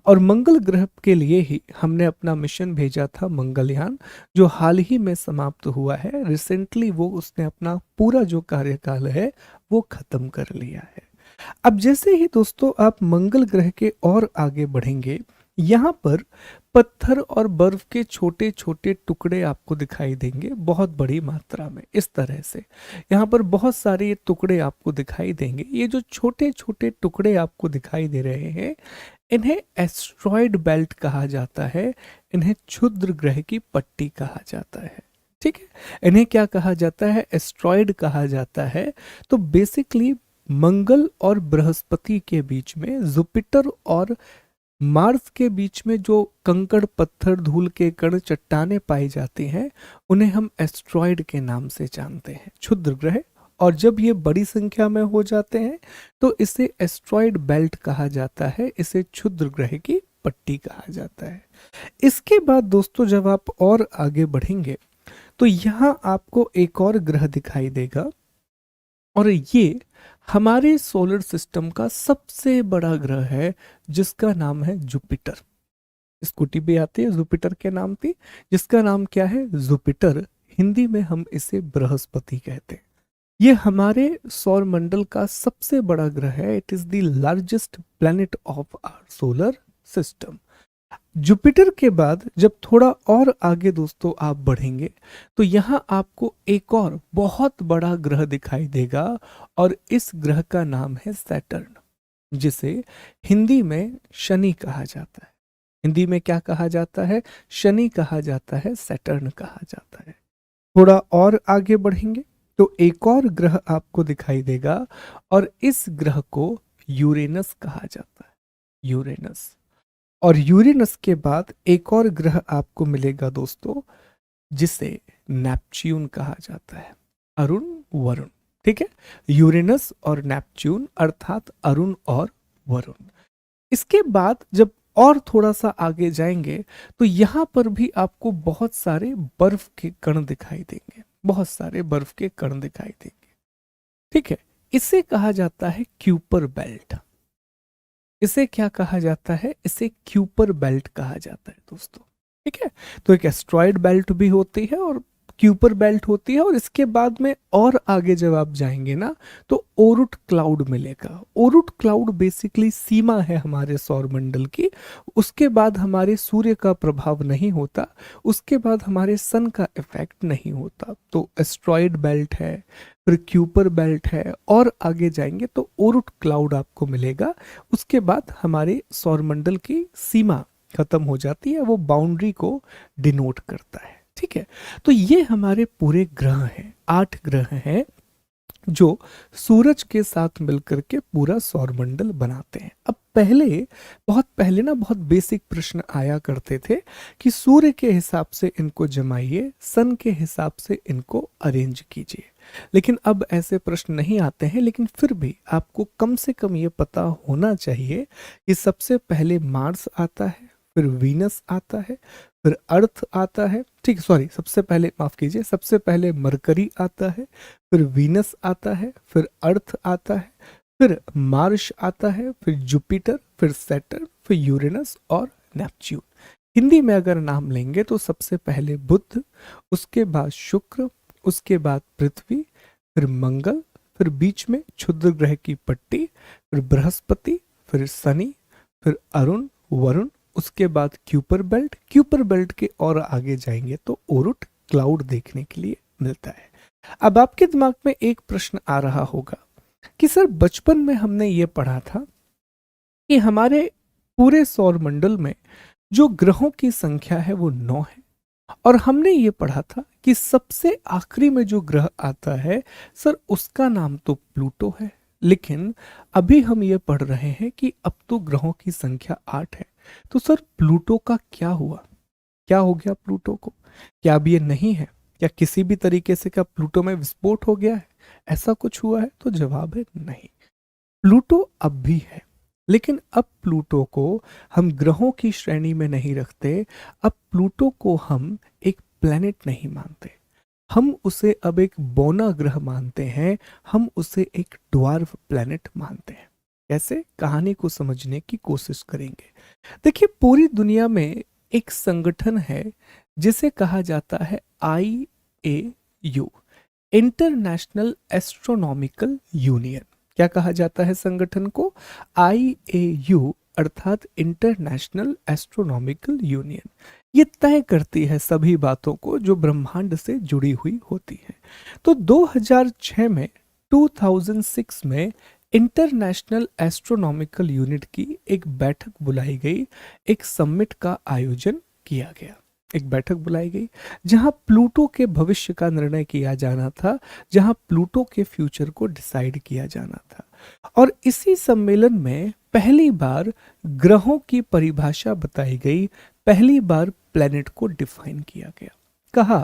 Speaker 1: और मंगल ग्रह के लिए ही हमने अपना मिशन भेजा था, मंगलयान, जो हाल ही में समाप्त हुआ है। रिसेंटली वो उसने अपना पूरा जो कार्यकाल है वो खत्म कर लिया है। अब जैसे ही दोस्तों आप मंगल ग्रह के और आगे बढ़ेंगे, यहाँ पर पत्थर और बर्फ के छोटे छोटे टुकड़े आपको दिखाई देंगे बहुत बड़ी मात्रा में। इस तरह से यहाँ पर बहुत सारे ये टुकड़े आपको दिखाई देंगे। ये जो छोटे छोटे टुकड़े आपको दिखाई दे रहे हैं, इन्हें एस्ट्रॉयड बेल्ट कहा जाता है, इन्हें क्षुद्र ग्रह की पट्टी कहा जाता है। ठीक है, इन्हें क्या कहा जाता है? एस्ट्रॉयड कहा जाता है। तो बेसिकली मंगल और बृहस्पति के बीच में, जुपिटर और मार्स के बीच में जो कंकड़ पत्थर धूल के कण चट्टाने पाई जाती हैं, उन्हें हम एस्ट्रॉयड के नाम से जानते हैं, क्षुद्र ग्रह। और जब ये बड़ी संख्या में हो जाते हैं तो इसे एस्ट्रॉयड बेल्ट कहा जाता है, इसे क्षुद्र ग्रह की पट्टी कहा जाता है। इसके बाद दोस्तों जब आप और आगे बढ़ेंगे तो यहाँ आपको एक और ग्रह दिखाई देगा, और ये हमारे सोलर सिस्टम का सबसे बड़ा ग्रह है, जिसका नाम है जुपिटर। स्कूटी भी आती है जुपिटर के नाम की, जिसका नाम क्या है? जुपिटर। हिंदी में हम इसे बृहस्पति कहते हैं। ये हमारे सौर मंडल का सबसे बड़ा ग्रह है। It is the largest planet of our solar system. Jupiter के बाद जब थोड़ा और आगे दोस्तों आप बढ़ेंगे तो यहां आपको एक और बहुत बड़ा ग्रह दिखाई देगा, और इस ग्रह का नाम है सैटर्न, जिसे हिंदी में शनि कहा जाता है। हिंदी में क्या कहा जाता है? शनि कहा जाता है, सैटर्न कहा जाता है। थोड़ा और आगे बढ़ेंगे तो एक और ग्रह आपको दिखाई देगा, और इस ग्रह को यूरेनस कहा जाता है, यूरेनस। और यूरेनस के बाद एक और ग्रह आपको मिलेगा दोस्तों, जिसे नेपच्यून कहा जाता है, अरुण वरुण। ठीक है, यूरेनस और नेपच्यून अर्थात अरुण और वरुण। इसके बाद जब और थोड़ा सा आगे जाएंगे तो यहां पर भी आपको बहुत सारे बर्फ के कण दिखाई देंगे, बहुत सारे बर्फ के कण दिखाई देंगे। ठीक है, इसे कहा जाता है क्यूपर बेल्ट। इसे क्या कहा जाता है? इसे क्यूपर बेल्ट कहा जाता है दोस्तों। ठीक है, तो एक एस्ट्रॉयड बेल्ट भी होती है और क्यूपर बेल्ट होती है, और इसके बाद में और आगे जब आप जाएंगे ना तो ओरुट क्लाउड मिलेगा। ओरुट क्लाउड बेसिकली सीमा है हमारे सौर मंडल की। उसके बाद हमारे सूर्य का प्रभाव नहीं होता, उसके बाद हमारे सन का इफेक्ट नहीं होता। तो एस्ट्रॉयड बेल्ट है, फिर क्यूपर बेल्ट है, और आगे जाएंगे तो ओरुट क्लाउड आपको मिलेगा। उसके बाद हमारे सौरमंडल की सीमा खत्म हो जाती है, वो बाउंड्री को डिनोट करता है। ठीक है, तो ये हमारे पूरे ग्रह हैं, 8 ग्रह हैं जो सूरज के साथ मिलकर के पूरा सौरमंडल बनाते हैं। अब बहुत पहले ना बहुत बेसिक प्रश्न आया करते थे कि सूर्य के हिसाब से इनको जमाइए, सन के हिसाब से इनको अरेंज कीजिए। लेकिन अब ऐसे प्रश्न नहीं आते हैं, लेकिन फिर भी आपको कम से कम ये पता होना चाहिए कि सबसे पहले मार्स आता है, फिर वीनस आता है, फिर अर्थ आता है। ठीक, सॉरी, सबसे पहले माफ कीजिए, सबसे पहले मरकरी आता है, फिर वीनस आता है, फिर अर्थ आता है, फिर मार्स आता है, फिर जुपिटर, फिर सैटर्न, फिर यूरेनस और नेपच्यून। हिंदी में अगर नाम लेंगे तो सबसे पहले बुध, उसके बाद शुक्र, उसके बाद पृथ्वी, फिर मंगल, फिर बीच में क्षुद्र ग्रह की पट्टी, फिर बृहस्पति, फिर शनि, फिर अरुण वरुण, उसके बाद क्यूपर बेल्ट। क्यूपर बेल्ट के और आगे जाएंगे तो ओरुट क्लाउड देखने के लिए मिलता है। अब आपके दिमाग में एक प्रश्न आ रहा होगा कि सर बचपन में हमने ये पढ़ा था कि हमारे पूरे सौर मंडल में जो ग्रहों की संख्या है वो 9 है, और हमने ये पढ़ा था कि सबसे आखिरी में जो ग्रह आता है सर उसका नाम तो प्लूटो है। लेकिन अभी हम ये पढ़ रहे हैं कि अब तो ग्रहों की संख्या 8 है। तो सर प्लूटो का क्या हुआ? क्या हो गया प्लूटो को? क्या अब ये नहीं है? क्या किसी भी तरीके से क्या प्लूटो में विस्फोट हो गया है? ऐसा कुछ हुआ है? तो जवाब है नहीं, प्लूटो अब भी है। लेकिन अब प्लूटो को हम ग्रहों की श्रेणी में नहीं रखते। अब प्लूटो को हम एक प्लेनेट नहीं मानते, हम उसे अब एक बौना ग्रह मानते हैं, हम उसे एक ड्वार्फ प्लेनेट मानते हैं। कैसे, कहानी को समझने की कोशिश करेंगे। देखिए, पूरी दुनिया में एक संगठन है जिसे कहा जाता है IAU, इंटरनेशनल एस्ट्रोनॉमिकल यूनियन। क्या कहा जाता है संगठन को? IAU, अर्थात इंटरनेशनल एस्ट्रोनॉमिकल यूनियन। ये तय करती है सभी बातों को जो ब्रह्मांड से जुड़ी हुई होती है। तो 2006 में 2006 में इंटरनेशनल एस्ट्रोनॉमिकल यूनिट की एक बैठक बुलाई गई, एक समिट का आयोजन किया गया। एक बैठक बुलाई गई जहां प्लूटो के भविष्य का निर्णय किया जाना था, जहां प्लूटो के फ्यूचर को डिसाइड किया जाना था। और इसी सम्मेलन में पहली बार ग्रहों की परिभाषा बताई गई, पहली बार प्लेनेट को डिफाइन किया गया। कहा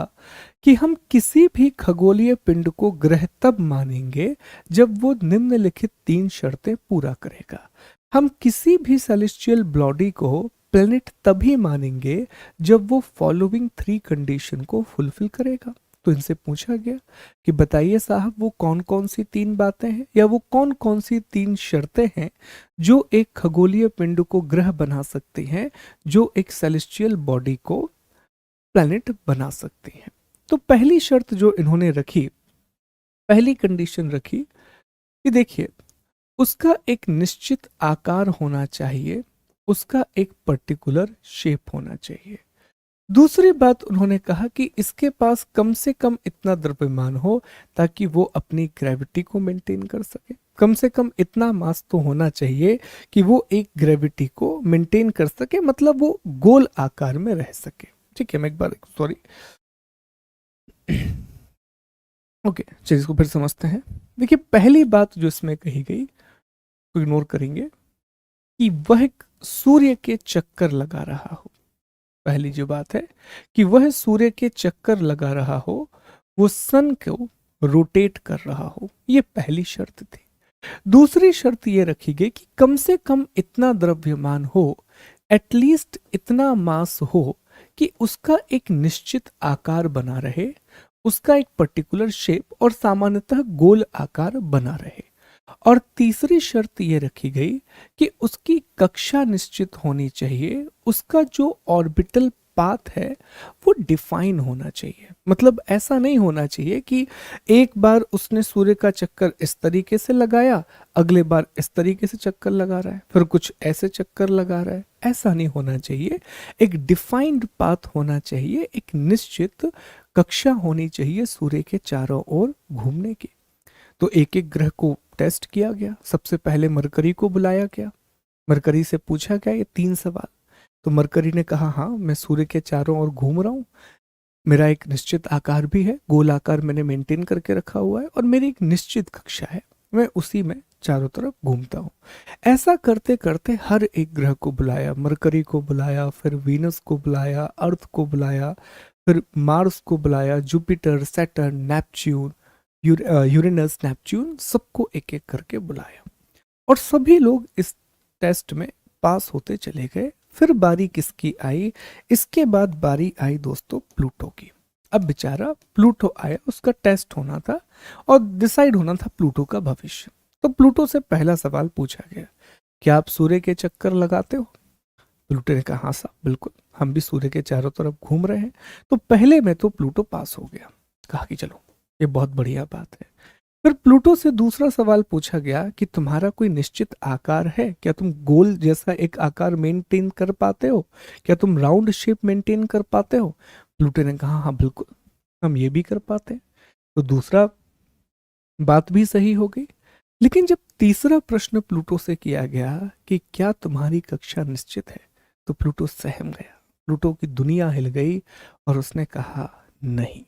Speaker 1: कि हम किसी भी खगोलीय पिंड को ग्रह तब मानेंगे जब वो निम्नलिखित 3 शर्तें पूरा करेगा। हम किसी भी सेलेस्टियल बॉडी को प्लेनेट तभी मानेंगे जब वो फॉलोइंग 3 कंडीशन को फुलफिल करेगा। तो इनसे पूछा गया कि बताइए साहब, वो कौन कौन सी 3 बातें हैं, या वो कौन कौन सी 3 शर्तें हैं जो एक खगोलीय पिंड को ग्रह बना सकती हैं, जो एक सेलेस्टियल बॉडी को प्लैनेट बना सकती हैं। तो पहली शर्त जो इन्होंने रखी, पहली कंडीशन रखी कि देखिए, उसका एक निश्चित आकार होना चाहिए, उसका एक पर्टिकुलर शेप होना चाहिए। दूसरी बात उन्होंने कहा कि इसके पास कम से कम इतना द्रव्यमान हो ताकि वो अपनी ग्रेविटी को मेंटेन कर सके। कम से कम इतना मास तो होना चाहिए कि वो एक ग्रेविटी को मेंटेन कर सके, मतलब वो गोल आकार में रह सके। ठीक है, मैं एक बार सॉरी ओके, चलिए इसको फिर समझते हैं। देखिए, पहली बात जो इसमें कही गई, तो इग्नोर करेंगे, कि वह सूर्य के चक्कर लगा रहा हो। पहली जो बात है कि वह सूर्य के चक्कर लगा रहा हो, वो सन को रोटेट कर रहा हो, ये पहली शर्त थी। दूसरी शर्त ये रखी गई कि कम से कम इतना द्रव्यमान हो, एटलीस्ट इतना मास हो कि उसका एक निश्चित आकार बना रहे, उसका एक पर्टिकुलर शेप और सामान्यतः गोल आकार बना रहे। और तीसरी शर्त ये रखी गई कि उसकी कक्षा निश्चित होनी चाहिए, उसका जो ऑर्बिटल पाथ है वो डिफाइन होना चाहिए। मतलब ऐसा नहीं होना चाहिए कि एक बार उसने सूर्य का चक्कर इस तरीके से लगाया, अगले बार इस तरीके से चक्कर लगा रहा है, फिर कुछ ऐसे चक्कर लगा रहा है। ऐसा नहीं होना चाहिए, एक डिफाइंड पाथ होना चाहिए, एक निश्चित कक्षा होनी चाहिए सूर्य के चारों ओर घूमने की। तो एक एक ग्रह को टेस्ट किया गया। सबसे पहले मरकरी को बुलाया गया, मरकरी से पूछा गया ये 3 सवाल। तो मरकरी ने कहा, हाँ मैं सूर्य के चारों ओर घूम रहा हूँ, मेरा एक निश्चित आकार भी है, गोल आकार मैंने मेंटेन करके रखा हुआ है, और मेरी एक निश्चित कक्षा है, मैं उसी में चारों तरफ घूमता हूँ। ऐसा करते करते हर एक ग्रह को बुलाया, मरकरी को बुलाया, फिर वीनस को बुलाया, अर्थ को बुलाया, फिर मार्स को बुलाया, Jupiter, Saturn, Neptune, Uranus, Neptune, सबको एक एक करके बुलाया। और सभी लोग इस टेस्ट में पास होते चले गए। फिर बारी किसकी आई? इसके बाद बारी आई दोस्तों प्लूटो की। अब बेचारा प्लूटो आया, उसका टेस्ट होना था और डिसाइड होना था प्लूटो का भविष्य। तो प्लूटो से पहला सवाल पूछा गया, क्या आप सूर्य के चक्कर लगाते हो? प्लूटो ने कहा, हाँ साहब बिल्कुल, हम भी सूर्य के चारों तरफ घूम रहे हैं। तो पहले में तो प्लूटो पास हो गया। कहा कि चलो ये बहुत बढ़िया बात है। फिर प्लूटो से दूसरा सवाल पूछा गया कि तुम्हारा कोई निश्चित आकार है, क्या तुम गोल जैसा एक आकार मेंटेन कर पाते हो, क्या तुम राउंड शेप मेंटेन कर पाते हो? प्लूटो ने कहा, हाँ बिल्कुल, हम ये भी कर पाते हैं। तो दूसरा बात भी सही हो गई। लेकिन जब तीसरा प्रश्न प्लूटो से किया गया कि क्या तुम्हारी कक्षा निश्चित है, तो प्लूटो सहम गया, प्लूटो की दुनिया हिल गई और उसने कहा, नहीं,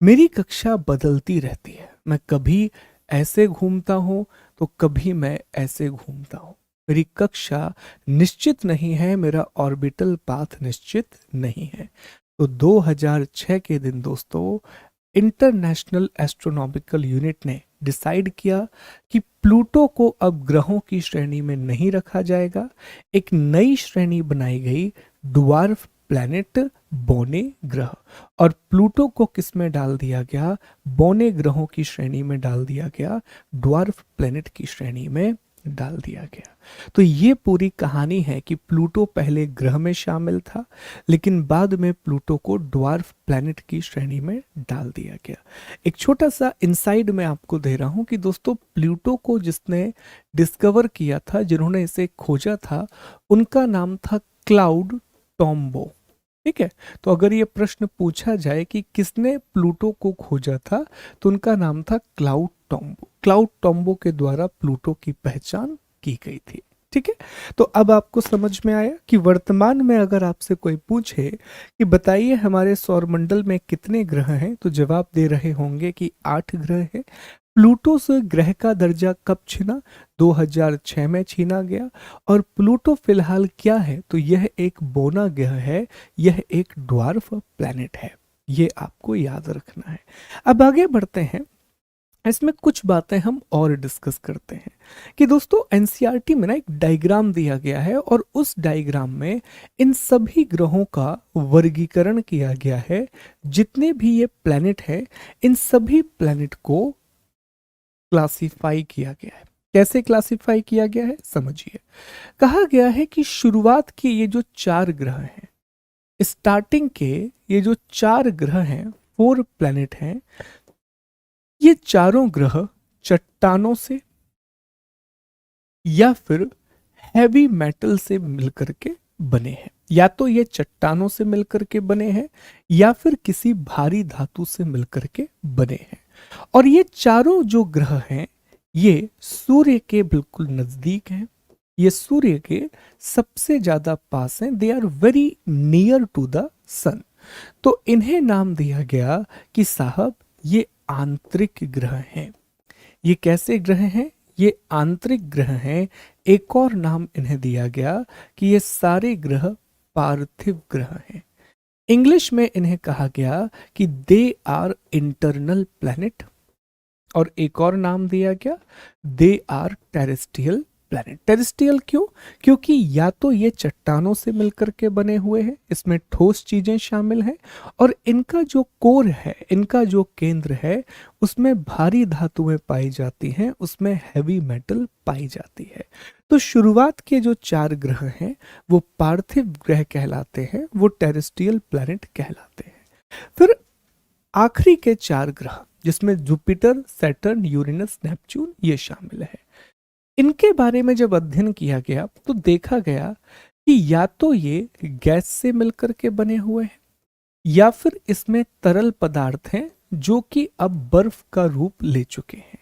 Speaker 1: मेरी कक्षा बदलती रहती है, मैं कभी ऐसे घूमता हूं तो कभी मैं ऐसे घूमता हूं, मेरी कक्षा निश्चित नहीं है, मेरा ऑर्बिटल पाथ निश्चित नहीं है। तो 2006 के दिन दोस्तों इंटरनेशनल एस्ट्रोनॉमिकल यूनिट ने डिसाइड किया कि प्लूटो को अब ग्रहों की श्रेणी में नहीं रखा जाएगा। एक नई श्रेणी बनाई गई, ड्वार्फ प्लैनेट, बौने ग्रह। और प्लूटो को किस में डाल दिया गया? बौने ग्रहों की श्रेणी में डाल दिया गया, ड्वार्फ प्लैनेट की श्रेणी में डाल दिया गया। तो ये पूरी कहानी है कि प्लूटो पहले ग्रह में शामिल था, लेकिन बाद में प्लूटो को ड्वार्फ प्लैनेट की श्रेणी में डाल दिया गया। एक छोटा सा इनसाइड मैं आपको दे रहा हूं कि दोस्तों, प्लूटो को जिसने डिस्कवर किया था, जिन्होंने इसे खोजा था, उनका नाम था क्लाउड टॉम्बो। ठीक है, तो अगर ये प्रश्न पूछा जाए कि किसने प्लूटो को खोजा था, तो उनका नाम था क्लाउड टॉम्बो। क्लाउड टॉम्बो के द्वारा प्लूटो की पहचान की गई थी। ठीक है, तो अब आपको समझ में आया कि वर्तमान में अगर आपसे कोई पूछे कि बताइए हमारे सौरमंडल में कितने ग्रह हैं, तो जवाब दे रहे होंगे कि 8 ग्रह हैं। प्लूटो से ग्रह का दर्जा कब छिना? 2006 में छीना गया। और प्लूटो फिलहाल क्या है? तो यह एक बौना ग्रह है, यह एक ड्वार्फ प्लैनेट है। ये आपको याद रखना है। अब आगे बढ़ते हैं, इसमें कुछ बातें हम और डिस्कस करते हैं कि दोस्तों, एनसीईआरटी में ना एक डायग्राम दिया गया है और उस डायग्राम में इन सभी ग्रहों का वर्गीकरण किया गया है। जितने भी ये प्लैनेट है, इन सभी प्लैनेट को क्लासिफाई किया गया है। कैसे क्लासिफाई किया गया है समझिए। कहा गया है कि शुरुआत के ये जो 4 ग्रह हैं, स्टार्टिंग के ये जो 4 ग्रह हैं, 4 प्लैनेट हैं, ये चारों ग्रह चट्टानों से या फिर हैवी मेटल से मिलकर के बने हैं। या तो ये चट्टानों से मिलकर के बने हैं या फिर किसी भारी धातु से मिलकर के बने हैं। और ये चारों जो ग्रह हैं, ये सूर्य के बिल्कुल नजदीक हैं, ये सूर्य के सबसे ज्यादा पास हैं। They are very near to the sun. तो इन्हें नाम दिया गया कि साहब ये आंतरिक ग्रह हैं। ये कैसे ग्रह हैं? ये आंतरिक ग्रह हैं। एक और नाम इन्हें दिया गया कि ये सारे ग्रह पार्थिव ग्रह हैं। इंग्लिश में इन्हें कहा गया कि दे आर इंटरनल प्लैनेट। और एक और नाम दिया गया, they are terrestrial planet. Terrestrial क्यों? क्योंकि या तो ये चट्टानों से मिलकर के बने हुए हैं, इसमें ठोस चीजें शामिल हैं, और इनका जो कोर है, इनका जो केंद्र है, उसमें भारी धातुएं पाई जाती हैं, उसमें हैवी मेटल पाई जाती है। तो शुरुआत के जो 4 ग्रह हैं, वो पार्थिव ग्रह कहलाते हैं, वो टेरेस्ट्रियल प्लैनेट कहलाते हैं। फिर आखिरी के 4 ग्रह, जिसमें जुपिटर, सैटर्न, यूरेनस, नेपच्यून ये शामिल है, इनके बारे में जब अध्ययन किया गया तो देखा गया कि या तो ये गैस से मिलकर के बने हुए हैं, या फिर इसमें तरल पदार्थ हैं जो कि अब बर्फ का रूप ले चुके हैं।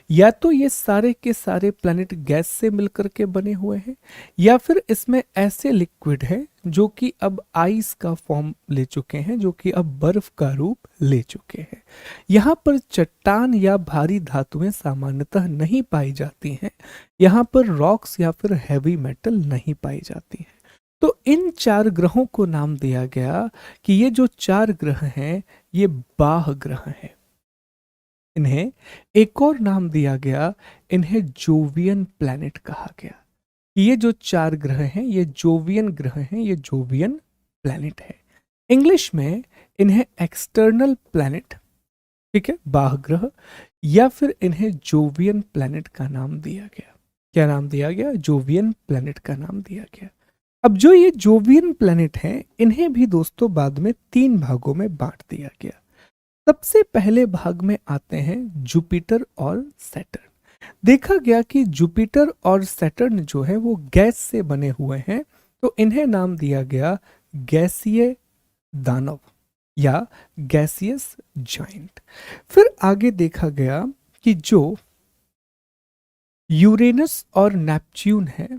Speaker 1: या तो ये सारे के सारे प्लैनेट गैस से मिलकर के बने हुए हैं, या फिर इसमें ऐसे लिक्विड है जो कि अब आइस का फॉर्म ले चुके हैं, जो कि अब बर्फ का रूप ले चुके हैं। यहाँ पर चट्टान या भारी धातुएं सामान्यतः नहीं पाई जाती हैं। यहाँ पर रॉक्स या फिर हैवी मेटल नहीं पाई जाती हैं। तो इन 4 ग्रहों को नाम दिया गया कि ये जो 4 ग्रह हैं, ये बाह ग्रह हैं। इन्हें एक और नाम दिया गया, इन्हें जोवियन प्लैनेट कहा गया। ये जो 4 ग्रह हैं, ये जोवियन ग्रह हैं, ये जोवियन प्लैनेट है। इंग्लिश में इन्हें एक्सटर्नल प्लैनेट, ठीक है, बाह ग्रह, या फिर इन्हें जोवियन प्लैनेट का नाम दिया गया। क्या नाम दिया गया? जोवियन प्लैनेट का नाम दिया गया। अब जो ये जोवियन प्लैनेट हैं, इन्हें भी दोस्तों बाद में 3 भागों में बांट दिया गया। सबसे पहले भाग में आते हैं जुपिटर और सैटर्न। देखा गया कि जुपिटर और सैटर्न जो है वो गैस से बने हुए हैं, तो इन्हें नाम दिया गया गैसीय दानव या गैसियस जाइंट। फिर आगे देखा गया कि जो यूरेनस और नेपच्यून है,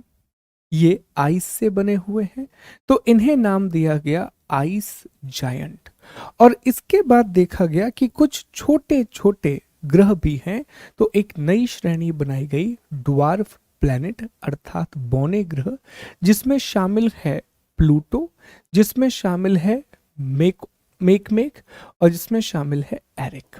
Speaker 1: ये आइस से बने हुए हैं, तो इन्हें नाम दिया गया आइस जायंट। और इसके बाद देखा गया कि कुछ छोटे छोटे ग्रह भी हैं, तो एक नई श्रेणी बनाई गई, ड्वार्फ प्लैनेट अर्थात बौने ग्रह, जिसमें शामिल है प्लूटो, जिसमें शामिल है मेक और जिसमें शामिल है एरिक।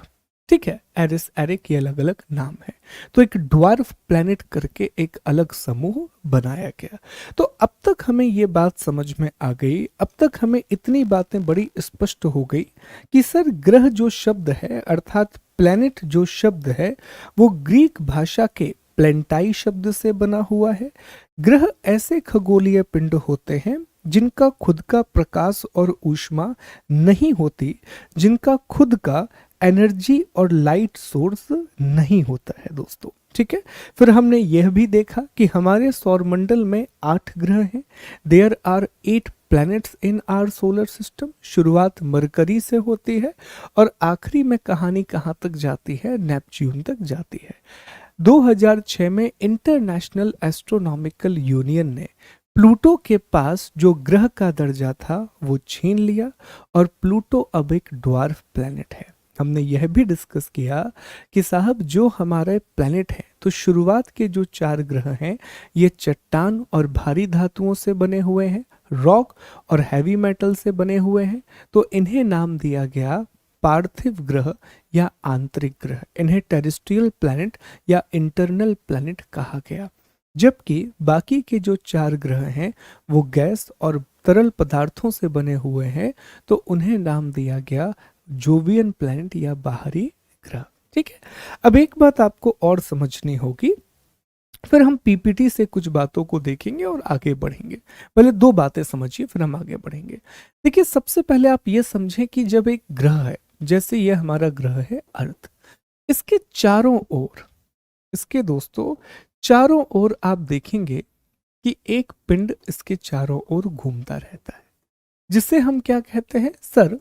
Speaker 1: ठीक है, एरिस, एरिक, ये अलग अलग नाम है। तो एक ड्वार्फ प्लैनेट करके एक अलग समूह बनाया गया। तो अब तक हमें ये बात समझ में आ गई, अब तक हमें इतनी बातें बड़ी स्पष्ट हो गई कि सर ग्रह जो शब्द है अर्थात प्लैनेट जो शब्द है वो ग्रीक भाषा के प्लेंटाई शब्द से बना हुआ है। ग्रह ऐसे खगोलीय पिंड होते हैं जिनका खुद का प्रकाश और ऊष्मा नहीं होती, जिनका खुद का एनर्जी और लाइट सोर्स नहीं होता है दोस्तों। ठीक है, फिर हमने यह भी देखा कि हमारे सौरमंडल में 8 ग्रह हैं। There are 8 planets in our solar system. शुरुआत मरकरी से होती है और आखिरी में कहानी कहाँ तक जाती है, नेपच्यून तक जाती है। 2006 में इंटरनेशनल एस्ट्रोनॉमिकल यूनियन ने प्लूटो के पास जो ग्रह का दर्जा था वो छीन लिया और प्लूटो अब एक ड्वार्फ प्लैनेट है। हमने यह भी डिस्कस किया कि साहब जो हमारे प्लैनेट हैं तो शुरुआत के जो 4 ग्रह हैं ये चट्टान और भारी धातुओं से बने हुए हैं, रॉक और हैवी मेटल से बने हुए हैं। तो इन्हें नाम दिया गया पार्थिव ग्रह या आंतरिक ग्रह। इन्हें टेरेस्ट्रियल प्लैनेट या इंटरनल प्लैनेट कहा गया। जबकि बाकी के जो 4 ग्रह हैं वो गैस और तरल पदार्थों से बने हुए हैं, तो उन्हें नाम दिया गया जोवियन प्लैनेट या बाहरी ग्रह। ठीक है, अब एक बात आपको और समझनी होगी, फिर हम पीपीटी से कुछ बातों को देखेंगे और आगे बढ़ेंगे। पहले 2 बातें समझिए फिर हम आगे बढ़ेंगे। देखिए, सबसे पहले आप ये समझें कि जब एक ग्रह है, जैसे ये हमारा ग्रह है अर्थ, इसके चारों ओर, इसके दोस्तों चारों ओर आप देखेंगे कि एक पिंड इसके चारों ओर घूमता रहता है, जिसे हम क्या कहते हैं सर?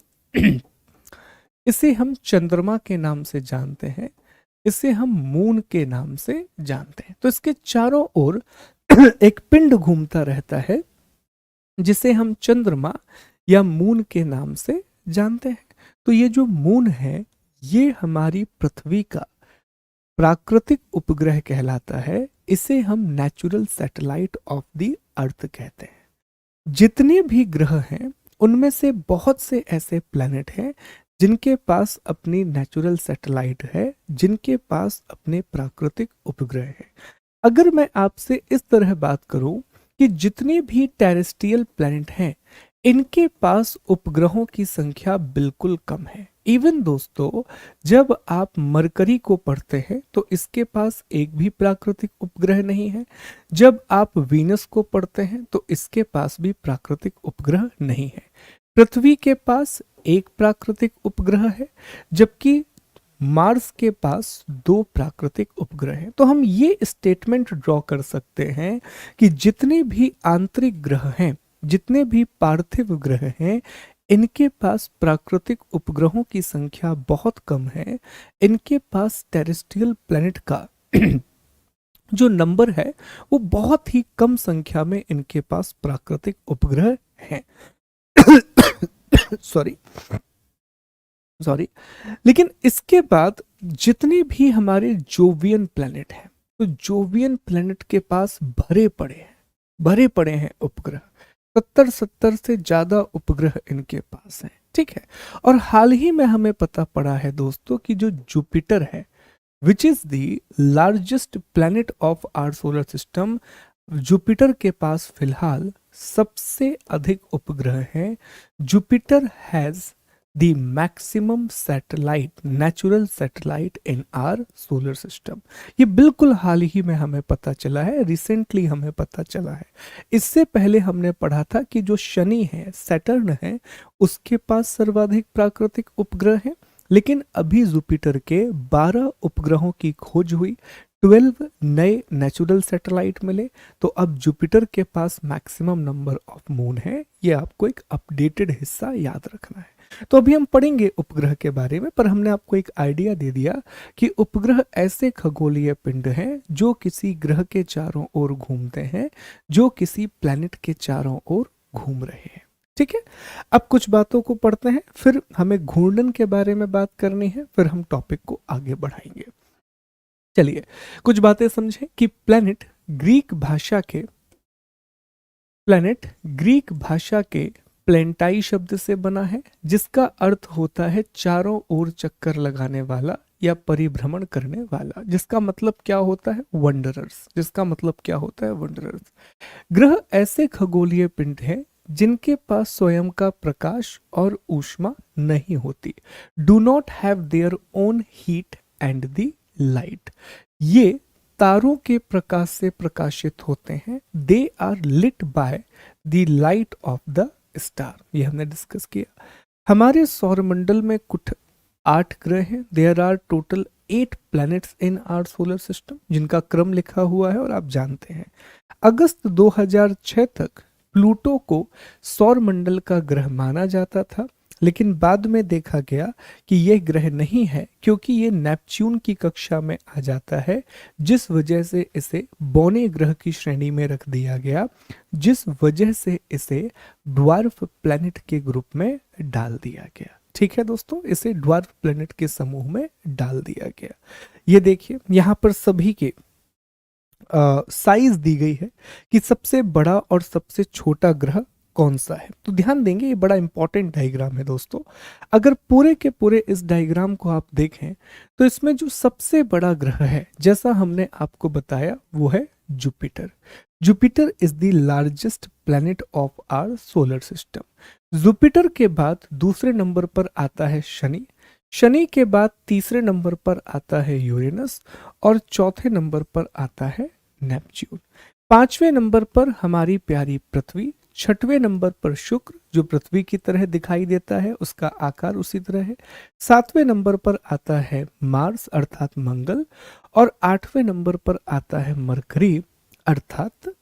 Speaker 1: इसे हम चंद्रमा के नाम से जानते हैं, इसे हम मून के नाम से जानते हैं। तो इसके चारों ओर एक पिंड घूमता रहता है जिसे हम चंद्रमा या मून के नाम से जानते हैं। तो ये जो मून है ये हमारी पृथ्वी का प्राकृतिक उपग्रह कहलाता है। इसे हम natural satellite of the earth कहते हैं। जितने भी ग्रह हैं उनमें से बहुत से ऐसे प्लैनेट हैं जिनके पास अपनी नेचुरल सैटेलाइट है, जिनके पास अपने प्राकृतिक उपग्रह है। अगर मैं आपसे इस तरह बात करूं कि जितने भी टेरेस्ट्रियल प्लैनेट हैं इनके पास उपग्रहों की संख्या बिल्कुल कम है। इवन दोस्तों, जब आप मरकरी को पढ़ते हैं तो इसके पास एक भी प्राकृतिक उपग्रह नहीं है। जब आप वीनस को पढ़ते हैं तो इसके पास भी प्राकृतिक उपग्रह नहीं है। पृथ्वी के पास एक प्राकृतिक उपग्रह है, जबकि मार्स के पास 2 प्राकृतिक उपग्रह हैं। तो हम ये स्टेटमेंट ड्रॉ कर सकते हैं कि जितने भी आंतरिक ग्रह हैं, जितने भी पार्थिव ग्रह हैं, इनके पास प्राकृतिक उपग्रहों की संख्या बहुत कम है। इनके पास टेरेस्ट्रियल प्लैनेट का जो नंबर है वो बहुत ही कम संख्या में इनके पास प्राकृतिक उपग्रह हैं। सॉरी, लेकिन इसके बाद जितने भी हमारे जोवियन प्लैनेट हैं, तो जोवियन प्लैनेट के पास भरे पड़े हैं उपग्रह। 70 से ज्यादा उपग्रह इनके पास हैं। ठीक है, और हाल ही में हमें पता पड़ा है दोस्तों कि जो जुपिटर है, which is the largest planet of our solar system, Jupiter के पास फिलहाल सबसे अधिक उपग्रह हैं। Jupiter has the maximum satellite, natural satellite in our solar system. ये बिल्कुल हाल ही में हमें पता चला है, रिसेंटली हमें पता चला है। इससे पहले हमने पढ़ा था कि जो शनि है, सैटर्न है, उसके पास सर्वाधिक प्राकृतिक उपग्रह हैं। लेकिन अभी जुपिटर के 12 उपग्रहों की खोज हुई, 12 नए नेचुरल सैटेलाइट मिले। तो अब जुपिटर के पास मैक्सिमम नंबर ऑफ मून है। ये आपको एक अपडेटेड हिस्सा याद रखना है। तो अभी हम पढ़ेंगे उपग्रह के बारे में, पर हमने आपको एक आइडिया दे दिया कि उपग्रह ऐसे खगोलीय पिंड हैं जो किसी ग्रह के चारों ओर घूमते हैं, जो किसी प्लैनेट के चारों ओर घूम रहे हैं। ठीक है, अब कुछ बातों को पढ़ते हैं, फिर हमें घूर्णन के बारे में बात करनी है, फिर हम टॉपिक को आगे बढ़ाएंगे। चलिए कुछ बातें समझें कि प्लैनेट ग्रीक भाषा के प्लेंटाई शब्द से बना है, जिसका अर्थ होता है चारों ओर चक्कर लगाने वाला या परिभ्रमण करने वाला, जिसका मतलब क्या होता है, वंडरर्स। जिसका मतलब क्या होता है, वंडरर्स। ग्रह ऐसे खगोलीय पिंड हैं जिनके पास स्वयं का प्रकाश और ऊष्मा नहीं होती, do not have their own heat and the light. ये तारों के प्रकाश से प्रकाशित होते हैं, they are lit by the light of the star. ये हमने डिस्कस किया। हमारे सौरमंडल में कुछ 8 ग्रह हैं। There are total 8 planets in our solar system, जिनका क्रम लिखा हुआ है और आप जानते हैं। अगस्त 2006 तक प्लूटो को सौरमंडल का ग्रह माना जाता था, लेकिन बाद में देखा गया कि यह ग्रह नहीं है, क्योंकि यह नेपच्यून की कक्षा में आ जाता है, जिस वजह से इसे बौने ग्रह की श्रेणी में रख दिया गया, जिस वजह से इसे ड्वार्फ प्लैनेट के ग्रुप में डाल दिया गया। ठीक है दोस्तों, इसे ड्वार्फ प्लैनेट के समूह में डाल दिया गया। ये देखिए यहां पर सभी के साइज दी गई है कि सबसे बड़ा और सबसे छोटा ग्रह कौन सा है। तो ध्यान देंगे, ये बड़ा इंपॉर्टेंट डायग्राम है दोस्तों। अगर पूरे के पूरे इस डायग्राम को आप देखें तो इसमें जो सबसे बड़ा ग्रह है, जैसा हमने आपको बताया, वो है Jupiter. Jupiter is the largest planet of our solar system. Jupiter के बाद दूसरे नंबर पर आता है शनि, शनि के बाद तीसरे नंबर पर आता है यूरेनस और चौथे नंबर पर आता है नेपच्यून। पांचवें नंबर पर हमारी प्यारी पृथ्वी, छठवें नंबर पर शुक्र जो पृथ्वी की तरह दिखाई देता है, उसका आकार उसी तरह है। सातवें नंबर पर आता है मार्स अर्थात मंगल और आठवें नंबर पर आता है मरकरी अर्थात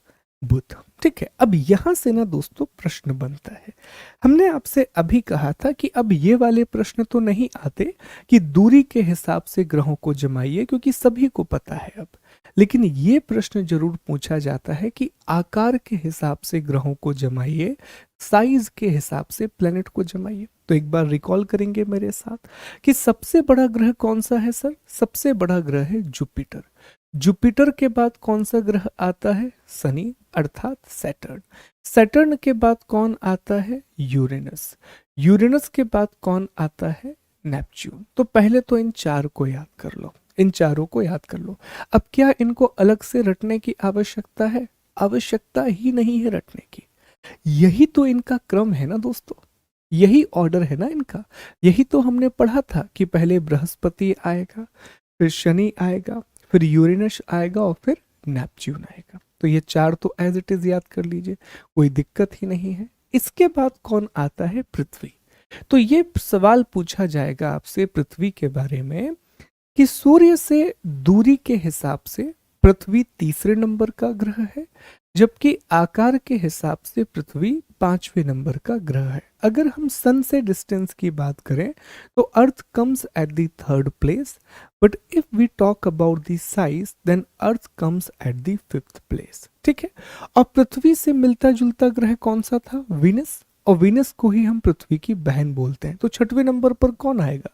Speaker 1: बुध। ठीक है, अब यहां से ना दोस्तों प्रश्न बनता है। हमने आपसे अभी कहा था कि अब ये वाले प्रश्न तो नहीं आते कि दूरी के हिसाब से ग्रहों को जमाइए, क्योंकि सभी को पता है अब, लेकिन ये प्रश्न जरूर पूछा जाता है कि आकार के हिसाब से ग्रहों को जमाइए, साइज के हिसाब से प्लेनेट को जमाइए। तो एक बार रिकॉल करेंगे मेरे साथ कि सबसे बड़ा ग्रह कौन सा है सर? सबसे बड़ा ग्रह है जुपिटर। जुपिटर के बाद कौन सा ग्रह आता है? शनि अर्थात सैटर्न। सैटर्न के बाद कौन आता है? यूरेनस। यूरेनस के बाद कौन आता है? नेपच्यून। तो पहले तो इन चार को याद कर लो, इन चारों को याद कर लो। अब क्या इनको अलग से रटने की आवश्यकता है? आवश्यकता ही नहीं है रटने की। यही तो इनका क्रम है ना दोस्तों, यही ऑर्डर है ना इनका। यही तो हमने पढ़ा था कि पहले बृहस्पति आएगा, फिर शनि आएगा, फिर यूरेनस आएगा और फिर नेपच्यून आएगा। तो ये चार तो एज इट इज याद कर लीजिए, कोई दिक्कत ही नहीं है। इसके बाद कौन आता है? पृथ्वी। तो ये सवाल पूछा जाएगा आपसे पृथ्वी के बारे में कि सूर्य से दूरी के हिसाब से पृथ्वी तीसरे नंबर का ग्रह है, जबकि आकार के हिसाब से पृथ्वी पांचवें नंबर का ग्रह है। अगर हम सन से डिस्टेंस की बात करें तो earth comes at the third place, but if we talk about the size then earth comes at the fifth place. ठीक है, और पृथ्वी से मिलता जुलता ग्रह कौन सा था? वीनस। और वीनस को ही हम पृथ्वी की बहन बोलते हैं। तो छठवें नंबर पर कौन आएगा?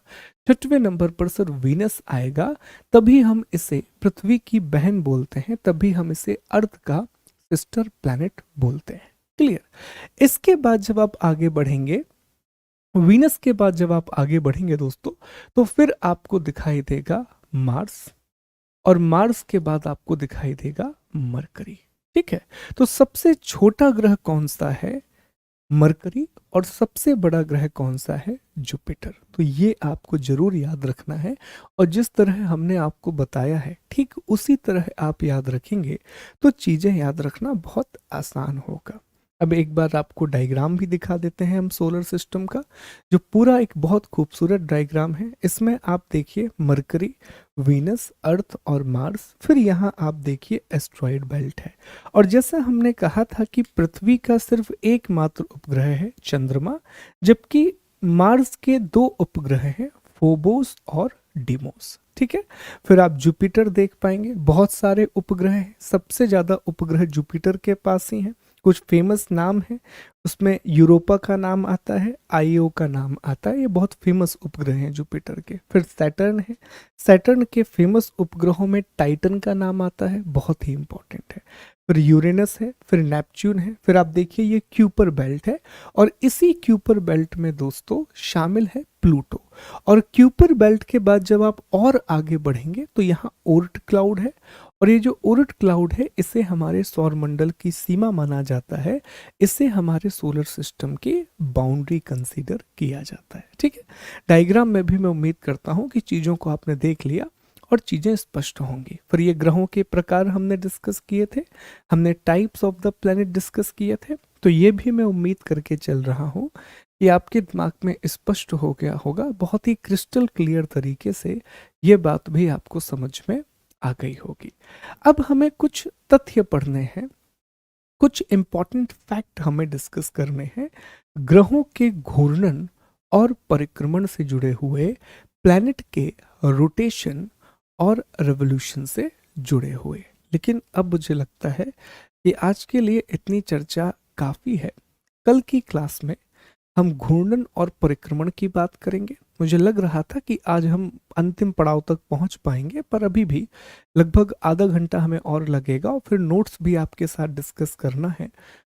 Speaker 1: छठवें नंबर पर सर वीनस आएगा, तभी हम इसे पृथ्वी की बहन बोलते हैं, तभी हम इसे अर्थ का सिस्टर प्लैनेट बोलते हैं। क्लियर? इसके बाद जब आप आगे बढ़ेंगे, वीनस के बाद जब आप आगे बढ़ेंगे दोस्तों, तो फिर आपको दिखाई देगा मार्स, और मार्स के बाद आपको दिखाई देगा मरकरी। ठीक है, तो सबसे छोटा ग्रह कौन सा है? मरकरी। और सबसे बड़ा ग्रह कौन सा है? जुपिटर। तो ये आपको जरूर याद रखना है, और जिस तरह हमने आपको बताया है ठीक उसी तरह आप याद रखेंगे तो चीजें याद रखना बहुत आसान होगा। अब एक बार आपको डायग्राम भी दिखा देते हैं हम सोलर सिस्टम का, जो पूरा एक बहुत खूबसूरत डायग्राम है। इसमें आप देखिए मरकरी, वीनस, अर्थ और मार्स, फिर यहाँ आप देखिए एस्ट्रॉयड बेल्ट है। और जैसा हमने कहा था कि पृथ्वी का सिर्फ एकमात्र उपग्रह है चंद्रमा, जबकि मार्स के 2 उपग्रह हैं, फोबोस और डिमोस। ठीक है, फिर आप जुपिटर देख पाएंगे, बहुत सारे उपग्रह हैं, सबसे ज्यादा उपग्रह जुपिटर के पास ही हैं। कुछ फेमस नाम है, उसमें यूरोपा का नाम आता है, आईओ का नाम आता है, ये बहुत फेमस उपग्रह हैं जुपिटर के। फिर सैटर्न है, सैटर्न के फेमस उपग्रहों में टाइटन का नाम आता है, बहुत ही इंपॉर्टेंट है। फिर यूरेनस है, फिर नेपच्यून है, फिर आप देखिए ये क्यूपर बेल्ट है, और इसी क्यूपर बेल्ट में दोस्तों शामिल है प्लूटो। और क्यूपर बेल्ट के बाद जब आप और आगे बढ़ेंगे तो यहाँ ओर्ट क्लाउड है, और ये जो ओर्ट क्लाउड है इसे हमारे सौर मंडल की सीमा माना जाता है, इसे हमारे सोलर सिस्टम की बाउंड्री कंसीडर किया जाता है। ठीक है, डायग्राम में भी मैं उम्मीद करता हूँ कि चीज़ों को आपने देख लिया और चीज़ें स्पष्ट होंगी। फिर ये ग्रहों के प्रकार हमने डिस्कस किए थे, हमने types of the planet discuss किए थे, तो ये भी मैं उम्मीद करके चल रहा हूँ कि आपके दिमाग में स्पष्ट हो गया होगा, बहुत ही क्रिस्टल क्लियर तरीके से ये बात भी आपको समझ में आ गई होगी। अब हमें कुछ तथ्य पढ़ने हैं, कुछ इंपॉर्टेंट फैक्ट हमें डिस्कस करने हैं ग्रहों के घूर्णन और परिक्रमण से जुड़े हुए, प्लैनेट के रोटेशन और रेवोल्यूशन से जुड़े हुए। लेकिन अब मुझे लगता है कि आज के लिए इतनी चर्चा काफ़ी है। कल की क्लास में हम घूर्णन और परिक्रमण की बात करेंगे। मुझे लग रहा था कि आज हम अंतिम पड़ाव तक पहुंच पाएंगे, पर अभी भी लगभग आधा घंटा हमें और लगेगा, और फिर नोट्स भी आपके साथ डिस्कस करना है।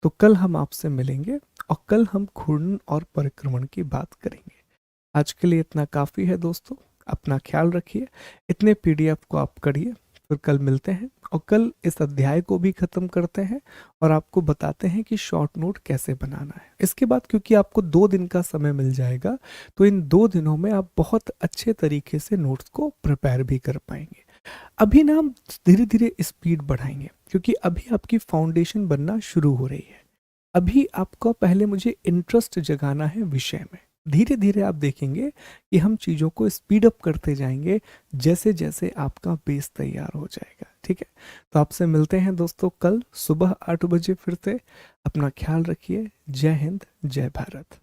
Speaker 1: तो कल हम आपसे मिलेंगे और कल हम घूर्णन और परिक्रमण की बात करेंगे। आज के लिए इतना काफ़ी है दोस्तों, अपना ख्याल रखिए, इतने पीडीएफ को आप करिए, फिर कल मिलते हैं और कल इस अध्याय को भी ख़त्म करते हैं और आपको बताते हैं कि शॉर्ट नोट कैसे बनाना है। इसके बाद क्योंकि आपको 2 दिन का समय मिल जाएगा, तो इन 2 दिनों में आप बहुत अच्छे तरीके से नोट्स को प्रिपेयर भी कर पाएंगे। अभी ना हम धीरे धीरे स्पीड बढ़ाएंगे, क्योंकि अभी आपकी फाउंडेशन बनना शुरू हो रही है। अभी आपको पहले मुझे इंटरेस्ट जगाना है विषय में। धीरे धीरे आप देखेंगे कि हम चीज़ों को स्पीड अप करते जाएंगे जैसे जैसे आपका बेस तैयार हो जाएगा। ठीक है, तो आपसे मिलते हैं दोस्तों कल सुबह 8 बजे फिर से। अपना ख्याल रखिए। जय हिंद, जय भारत।